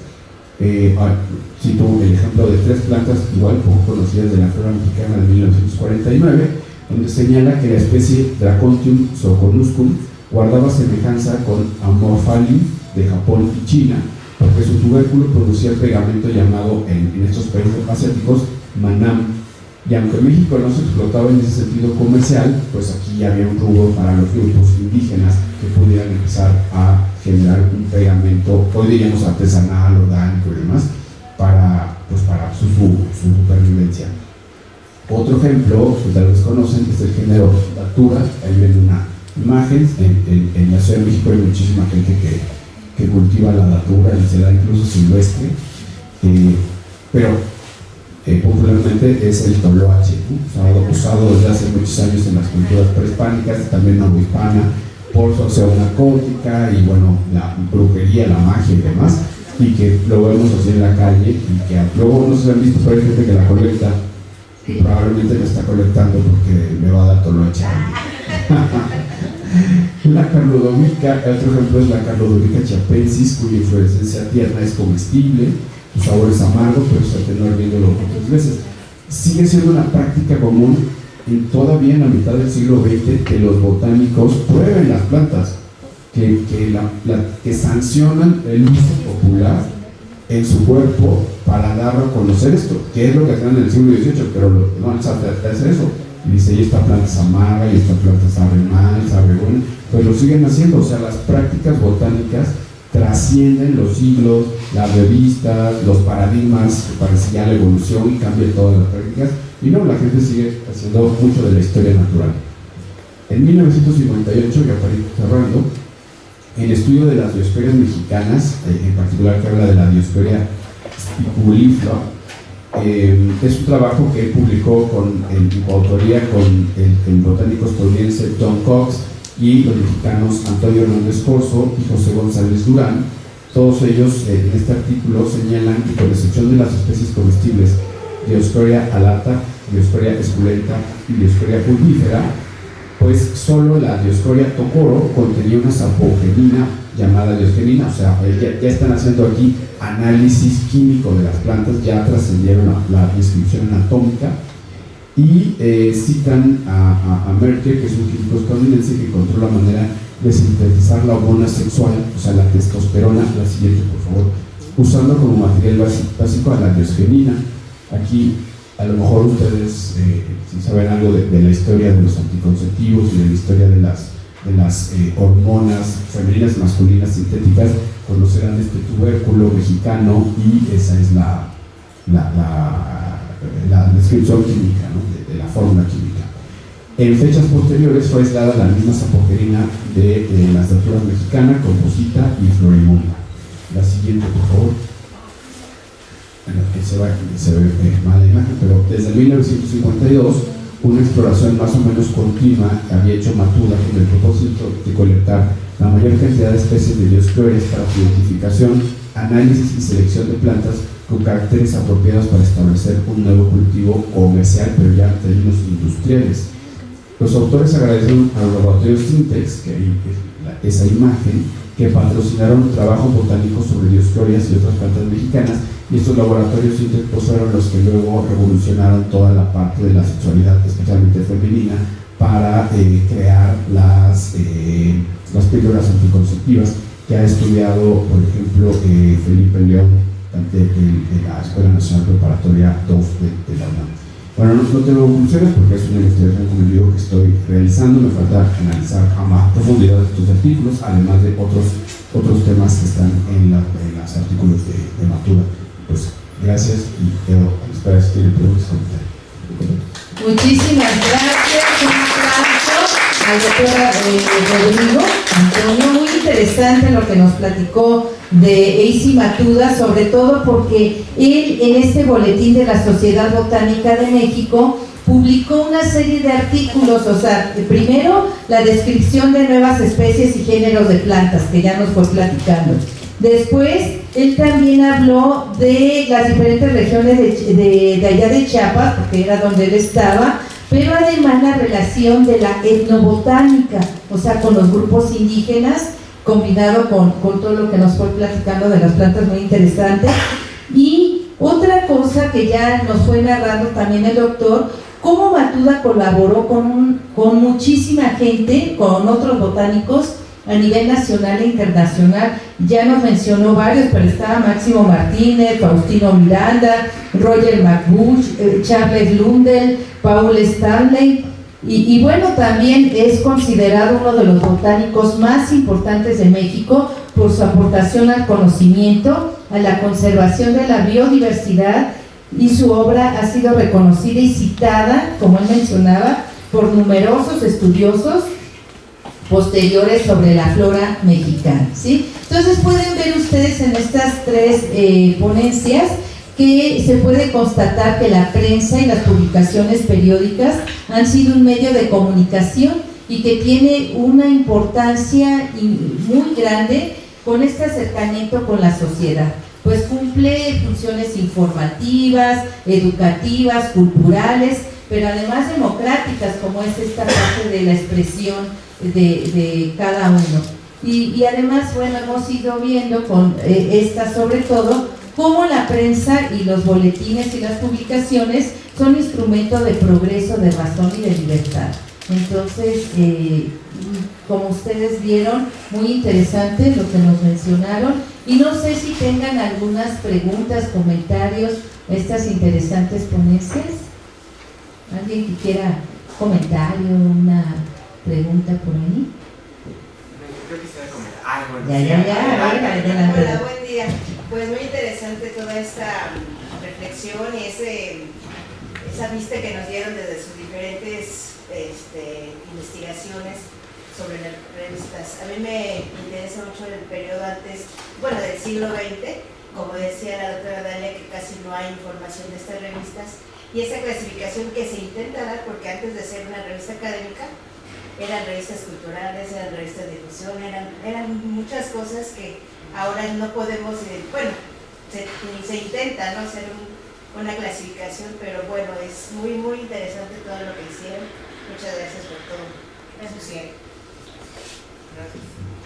Cito el ejemplo de 3 plantas igual poco conocidas de la flora mexicana de 1949, donde señala que la especie Dracontium soconuscum guardaba semejanza con Amorphalium de Japón y China, porque su tubérculo producía el pegamento llamado en estos países asiáticos manam, y aunque México no se explotaba en ese sentido comercial, pues aquí había un rubro para los grupos indígenas que pudieran empezar a generar un pegamento, hoy diríamos artesanal, orgánico y demás, para su supervivencia. Otro ejemplo que tal vez conocen es el género Datura. Ahí ven una imagen, en la Ciudad de México hay muchísima gente que cultiva la datura y se da incluso silvestre, pero popularmente es el toloache, ¿no? Usado desde hace muchos años en las culturas prehispánicas y también novohispana por su acción narcótica y bueno, la brujería, la magia y demás. y que lo vemos así en la calle y que luego no se han visto, pero hay gente que la colecta y probablemente me está colectando porque me va a dar tolocha. La Carlodomica, otro ejemplo es la Carlodomica chiapensis, cuya inflorescencia tierna es comestible, su sabor es amargo, pero se atenúa hirviéndolo otras veces. Sigue siendo una práctica común todavía en la mitad del siglo XX que los botánicos prueben las plantas, que sancionan el uso popular en su cuerpo para dar a conocer esto, que es lo que hacían en el siglo XVIII, pero no les hace eso. Y dice, y esta planta es amarga, y esta planta sabe mal, sabe bueno, pues lo siguen haciendo. O sea, las prácticas botánicas trascienden los siglos, las revistas, los paradigmas, que parece ya la evolución y cambia todas las prácticas, y no, la gente sigue haciendo mucho de la historia natural. En 1958, ya para ir cerrando, el estudio de las dioscorias mexicanas, en particular que habla de la dioscoria spiculiflora, es un trabajo que él publicó en coautoría con el botánico estadounidense Tom Cox y los mexicanos Antonio Hernández Corzo y José González Durán. Todos ellos en este artículo señalan que con excepción de las especies comestibles Dioscoria alata, Dioscoria esculenta y Dioscoria pulvífera, pues solo la Dioscoria tocoro contenía una sapogenina llamada diosgenina. O sea, ya están haciendo aquí análisis químico de las plantas, ya trascendieron la descripción anatómica, y citan a Merkel, que es un químico estadounidense que encontró la manera de sintetizar la hormona sexual, o sea, la testosterona, la siguiente por favor, usando como material básico a la diosgenina. Aquí a lo mejor ustedes, si saben algo de la historia de los anticonceptivos y de la historia de las hormonas femeninas y masculinas sintéticas, conocerán este tubérculo mexicano, y esa es la descripción química, ¿no? de la fórmula química. En fechas posteriores fue aislada la misma sapogerina de las daturas mexicana, composita y florimunda. La siguiente, por favor. Se ve mala imagen, pero desde 1952 una exploración más o menos continua había hecho Matuda con el propósito de colectar la mayor cantidad de especies de dioscorias para su identificación, análisis y selección de plantas con caracteres apropiados para establecer un nuevo cultivo comercial, pero ya en términos industriales. Los autores agradecieron a los laboratorios Sintex, que ahí esa imagen, que patrocinaron trabajos botánicos sobre dioscorias y otras plantas mexicanas, y estos laboratorios Sintex pues fueron los que luego revolucionaron toda la parte de la sexualidad, especialmente femenina, para crear las píldoras anticonceptivas que ha estudiado, por ejemplo, Felipe León de la Escuela Nacional Preparatoria 2 de la UNAM. Bueno, no tengo conclusiones porque es una investigación, como digo, que estoy realizando. Me falta analizar a más profundidad estos artículos, además de otros temas que están en los artículos de Matuda. Pues gracias y espero que tienen preguntas y comentarios. Muchísimas gracias, un aplauso al doctor Rodrigo Antonio. Muy interesante lo que nos platicó de Eisi Matuda, sobre todo porque él en este boletín de la Sociedad Botánica de México publicó una serie de artículos. O sea, primero la descripción de nuevas especies y géneros de plantas, que ya nos fue platicando. Después, él también habló de las diferentes regiones de allá de Chiapas, porque era donde él estaba, pero además la relación de la etnobotánica, o sea, con los grupos indígenas, combinado con todo lo que nos fue platicando de las plantas, muy interesante. Y otra cosa que ya nos fue narrando también el doctor, cómo Matuda colaboró con muchísima gente, con otros botánicos, a nivel nacional e internacional. Ya nos mencionó varios, pero estaba Máximo Martínez, Faustino Miranda, Roger McBush, Charles Lundell, Paul Stanley, y bueno, también es considerado uno de los botánicos más importantes de México por su aportación al conocimiento, a la conservación de la biodiversidad, y su obra ha sido reconocida y citada, como él mencionaba, por numerosos estudiosos posteriores sobre la flora mexicana, ¿sí? Entonces pueden ver ustedes en estas tres ponencias que se puede constatar que la prensa y las publicaciones periódicas han sido un medio de comunicación y que tiene una importancia muy grande con este acercamiento con la sociedad. pues cumple funciones informativas, educativas, culturales, pero además democráticas, como es esta parte de la expresión de cada uno. Y además, bueno, hemos ido viendo con esta sobre todo, cómo la prensa y los boletines y las publicaciones son instrumento de progreso, de razón y de libertad. Entonces, como ustedes vieron, muy interesante lo que nos mencionaron, y no sé si tengan algunas preguntas, comentarios a estas interesantes ponencias. ¿Alguien que quiera comentario, una pregunta por ahí? Yo quisiera comentar. Bueno, Adelante. Hola, buen día. Pues muy interesante toda esta reflexión y esa vista que nos dieron desde sus diferentes investigaciones sobre las revistas. A mí me interesa mucho el periodo antes, bueno, del siglo XX, como decía la doctora Dalia, que casi no hay información de estas revistas, y esa clasificación que se intenta dar, porque antes de ser una revista académica, eran revistas culturales, eran revistas de difusión, eran muchas cosas que ahora no podemos, bueno, se intenta, ¿no?, hacer una clasificación, pero bueno, es muy, muy interesante todo lo que hicieron. Muchas gracias por todo. Gracias.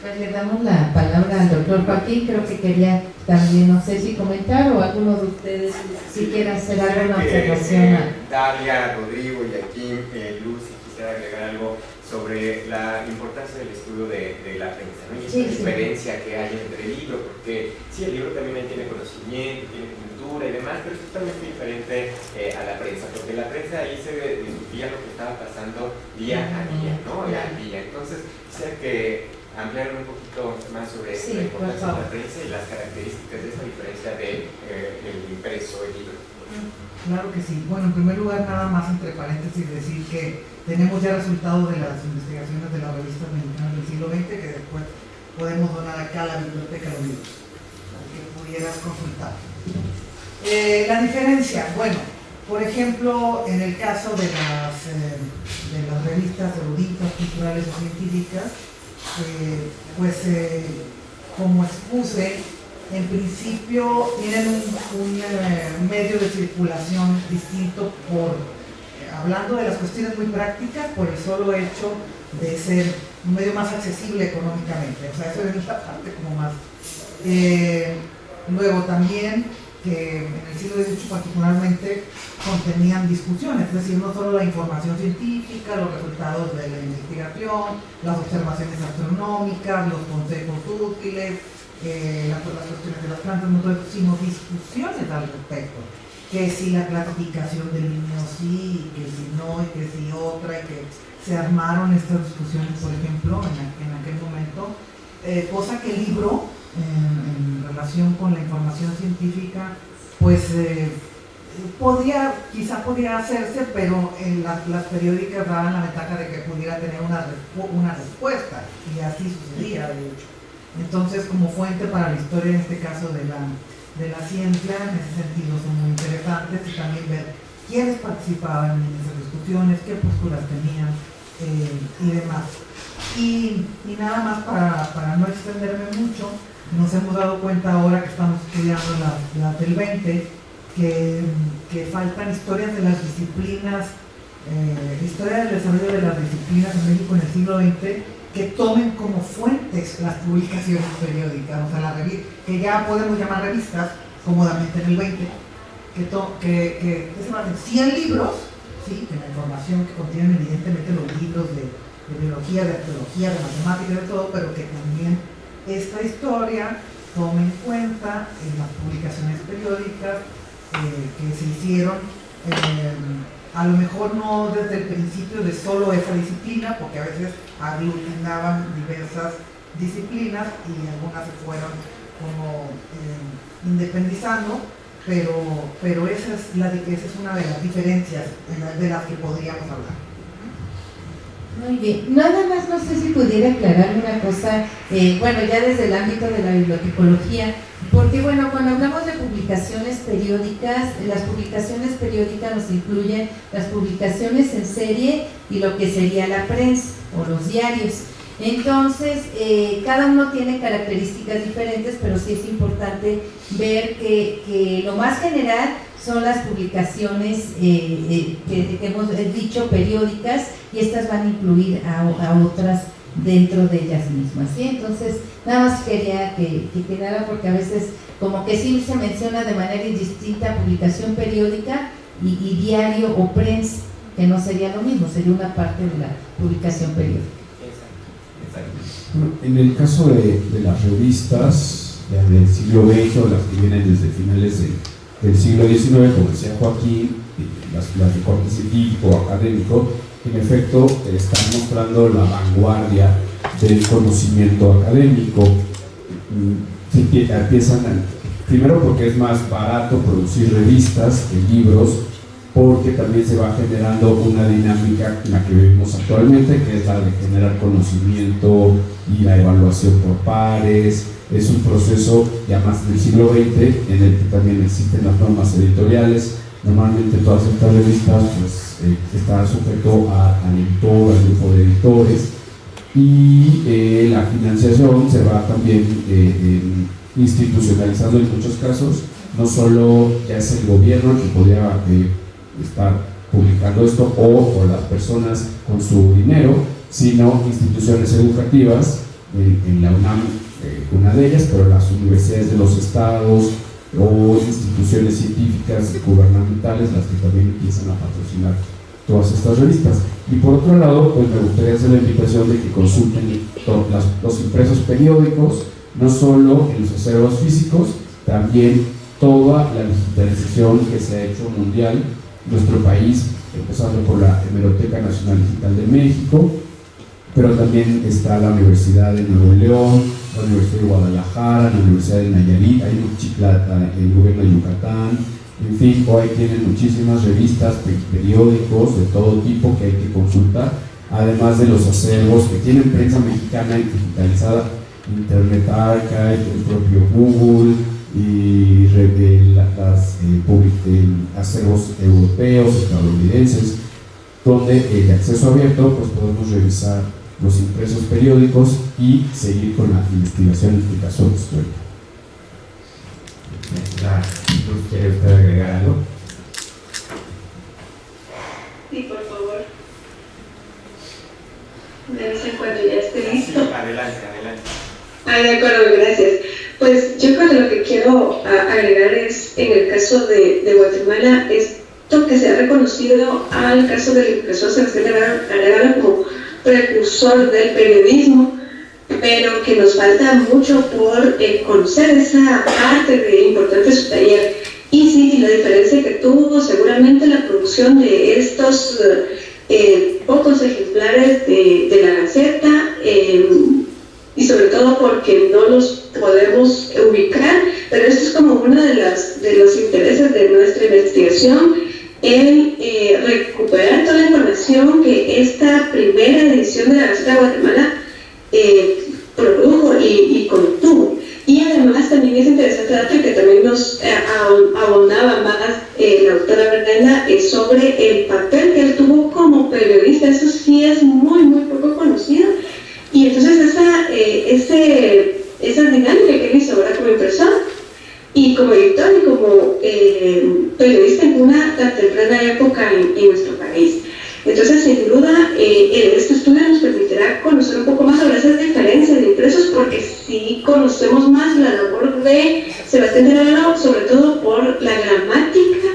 Pues le damos la palabra al doctor Joaquín, creo que quería también, no sé si comentar o alguno de ustedes si quiere hacer alguna observación. Dalia, Rodrigo y aquí Lucy, quisiera agregar algo sobre la importancia del estudio de la prensa, ¿no? Y esa diferencia que hay entre el libro, porque sí, el libro también tiene conocimiento, tiene cultura y demás, pero es totalmente diferente a la prensa, porque la prensa ahí se discutía lo que estaba pasando día a día, ¿no? Al día. Entonces, quisiera que ampliaran un poquito más sobre la importancia de la prensa y las características de esa diferencia del impreso, el libro. Claro que sí. Bueno, en primer lugar, nada más entre paréntesis decir que tenemos ya resultados de las investigaciones de las revistas mexicanas del siglo XX que después podemos donar acá a la biblioteca de libros, para que pudieras consultar. La diferencia, bueno, por ejemplo, en el caso de las revistas eruditas, culturales o científicas, como expuse, en principio tienen un medio de circulación distinto hablando de las cuestiones muy prácticas, por el solo hecho de ser un medio más accesible económicamente. O sea, eso es la parte como más. Luego también que en el siglo XVIII particularmente contenían discusiones, es decir, no solo la información científica, los resultados de la investigación, las observaciones astronómicas, los consejos útiles, las cuestiones de las plantas, sino discusiones al respecto. Que si la clasificación del niño sí, que si no, y que si otra, y que se armaron estas discusiones, por ejemplo, en aquel momento, cosa que el libro, en relación con la información científica, pues quizá podía hacerse, pero las periódicas daban la ventaja de que pudiera tener una respuesta, y así sucedía, de hecho. Entonces, como fuente para la historia, en este caso de la ciencia, en ese sentido son muy interesantes, y también ver quiénes participaban en esas discusiones, qué posturas tenían y demás. Y nada más para no extenderme mucho, nos hemos dado cuenta ahora que estamos estudiando las del 20, que faltan historias de las disciplinas, historia del desarrollo de las disciplinas en México en el siglo XX, que tomen como fuentes las publicaciones periódicas, o sea, que ya podemos llamar revistas cómodamente en el 20, que se llaman 100 libros, ¿sí?, que la información que contienen evidentemente los libros de biología, de arqueología, de matemáticas, de todo, pero que también esta historia tome en cuenta en las publicaciones periódicas que se hicieron, a lo mejor no desde el principio de solo esa disciplina, porque a veces aglutinaban diversas disciplinas y algunas se fueron como independizando, pero esa es una de las diferencias de las que podríamos hablar. Muy bien, nada más no sé si pudiera aclarar una cosa, bueno, ya desde el ámbito de la bibliotecología, porque bueno, cuando hablamos de publicaciones periódicas, las publicaciones periódicas nos incluyen las publicaciones en serie y lo que sería la prensa o los diarios. Entonces, cada uno tiene características diferentes, pero sí es importante ver que lo más general son las publicaciones que hemos dicho periódicas, y estas van a incluir a otras dentro de ellas mismas, ¿sí? Entonces, nada más quería que quedara, porque a veces como que sí se menciona de manera indistinta publicación periódica y diario o prensa, que no sería lo mismo, sería una parte de la publicación periódica. En el caso de las revistas del siglo XX o las que vienen desde finales del siglo XIX, como decía Joaquín, las de corte científico o académico, en efecto están mostrando la vanguardia del conocimiento académico. Empiezan primero porque es más barato producir revistas que libros, porque también se va generando una dinámica en la que vivimos actualmente, que es la de generar conocimiento y la evaluación por pares. Es un proceso ya más del siglo XX en el que también existen las normas editoriales. Normalmente todas estas revistas pues, están sujetas al editor, al grupo de editores, y la financiación se va también institucionalizando en muchos casos. No solo ya es el gobierno el que podría estar publicando esto o las personas con su dinero, sino instituciones educativas, en la UNAM una de ellas, pero las universidades de los estados o instituciones científicas gubernamentales, las que también empiezan a patrocinar todas estas revistas. Y por otro lado, pues me gustaría hacer la invitación de que consulten los impresos periódicos, no solo en los acervos físicos, también toda la digitalización que se ha hecho mundial en nuestro país, empezando por la Hemeroteca Nacional Digital de México, pero también está la Universidad de Nuevo León, la Universidad de Guadalajara, la Universidad de Nayarit, hay el gobierno de Yucatán, en fin, hoy tienen muchísimas revistas, periódicos de todo tipo que hay que consultar, además de los acervos que tienen prensa mexicana digitalizada, Internet Archive, el propio Google, y acervos europeos, estadounidenses, donde de acceso abierto pues podemos revisar los impresos periódicos y seguir con la investigación y explicación histórica. ¿Quiere usted agregar algo? Sí, por favor. Me avisen cuando ya esté listo. Adelante. De acuerdo, gracias. Pues yo creo que lo que quiero agregar es, en el caso de Guatemala, esto que se ha reconocido al caso del profesor Sebastián Arevalo como precursor del periodismo, pero que nos falta mucho por conocer esa parte de importante de su taller. Y sí, la diferencia que tuvo seguramente la producción de estos pocos ejemplares de la Gaceta, y sobre todo porque no los podemos ubicar, pero esto es como uno de los intereses de nuestra investigación, el recuperar toda la información que esta primera edición de la Gaceta de Guatemala produjo y contuvo. Y además también es interesante dato que también nos abondaba más la doctora Brenda sobre el papel que él tuvo como periodista. Eso sí es muy poco conocido, y entonces esa dinámica que él hizo ahora como impresor y como editor y como periodista en una tan temprana época en nuestro país. Entonces, sin duda, este estudio nos permitirá conocer un poco más sobre esas diferencias de impresos, porque sí conocemos más la labor de Sebastián Arevalo, sobre todo por la gramática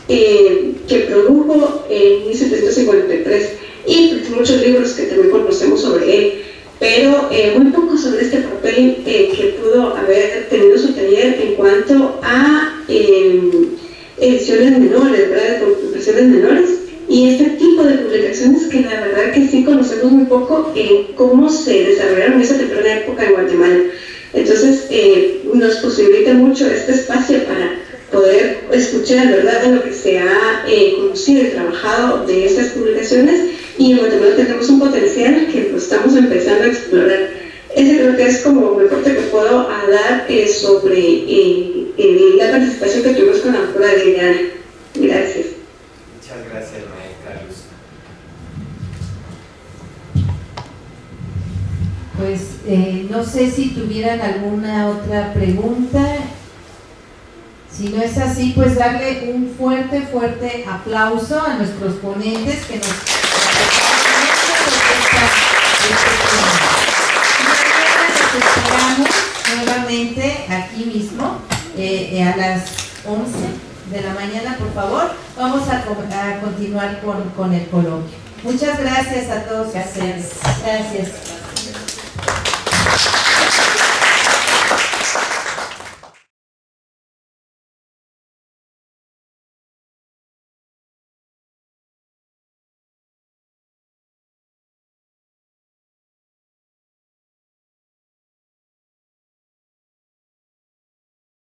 que produjo en 1753, y muchos libros que también conocemos sobre él, pero muy poco sobre este papel que pudo haber tenido su taller en cuanto a ediciones menores, ¿verdad? De impresiones menores, y este tipo de publicaciones que la verdad que sí conocemos muy poco en cómo se desarrollaron en esa temprana época en Guatemala. Entonces nos posibilita mucho este espacio para poder escuchar, ¿verdad?, lo que se ha conocido y trabajado de estas publicaciones, y en Guatemala tenemos un potencial que lo estamos empezando a explorar. Ese creo que es como el reporte que puedo dar sobre la participación que tuvimos con la doctora Liliana. Gracias. Muchas gracias, maestra Luz. Pues no sé si tuvieran alguna otra pregunta. Si no es así, pues darle un fuerte, fuerte aplauso a nuestros ponentes que nos esperamos nuevamente aquí mismo a las 11 de la mañana, por favor. Vamos a continuar con el coloquio. Muchas gracias a todos ustedes. Gracias.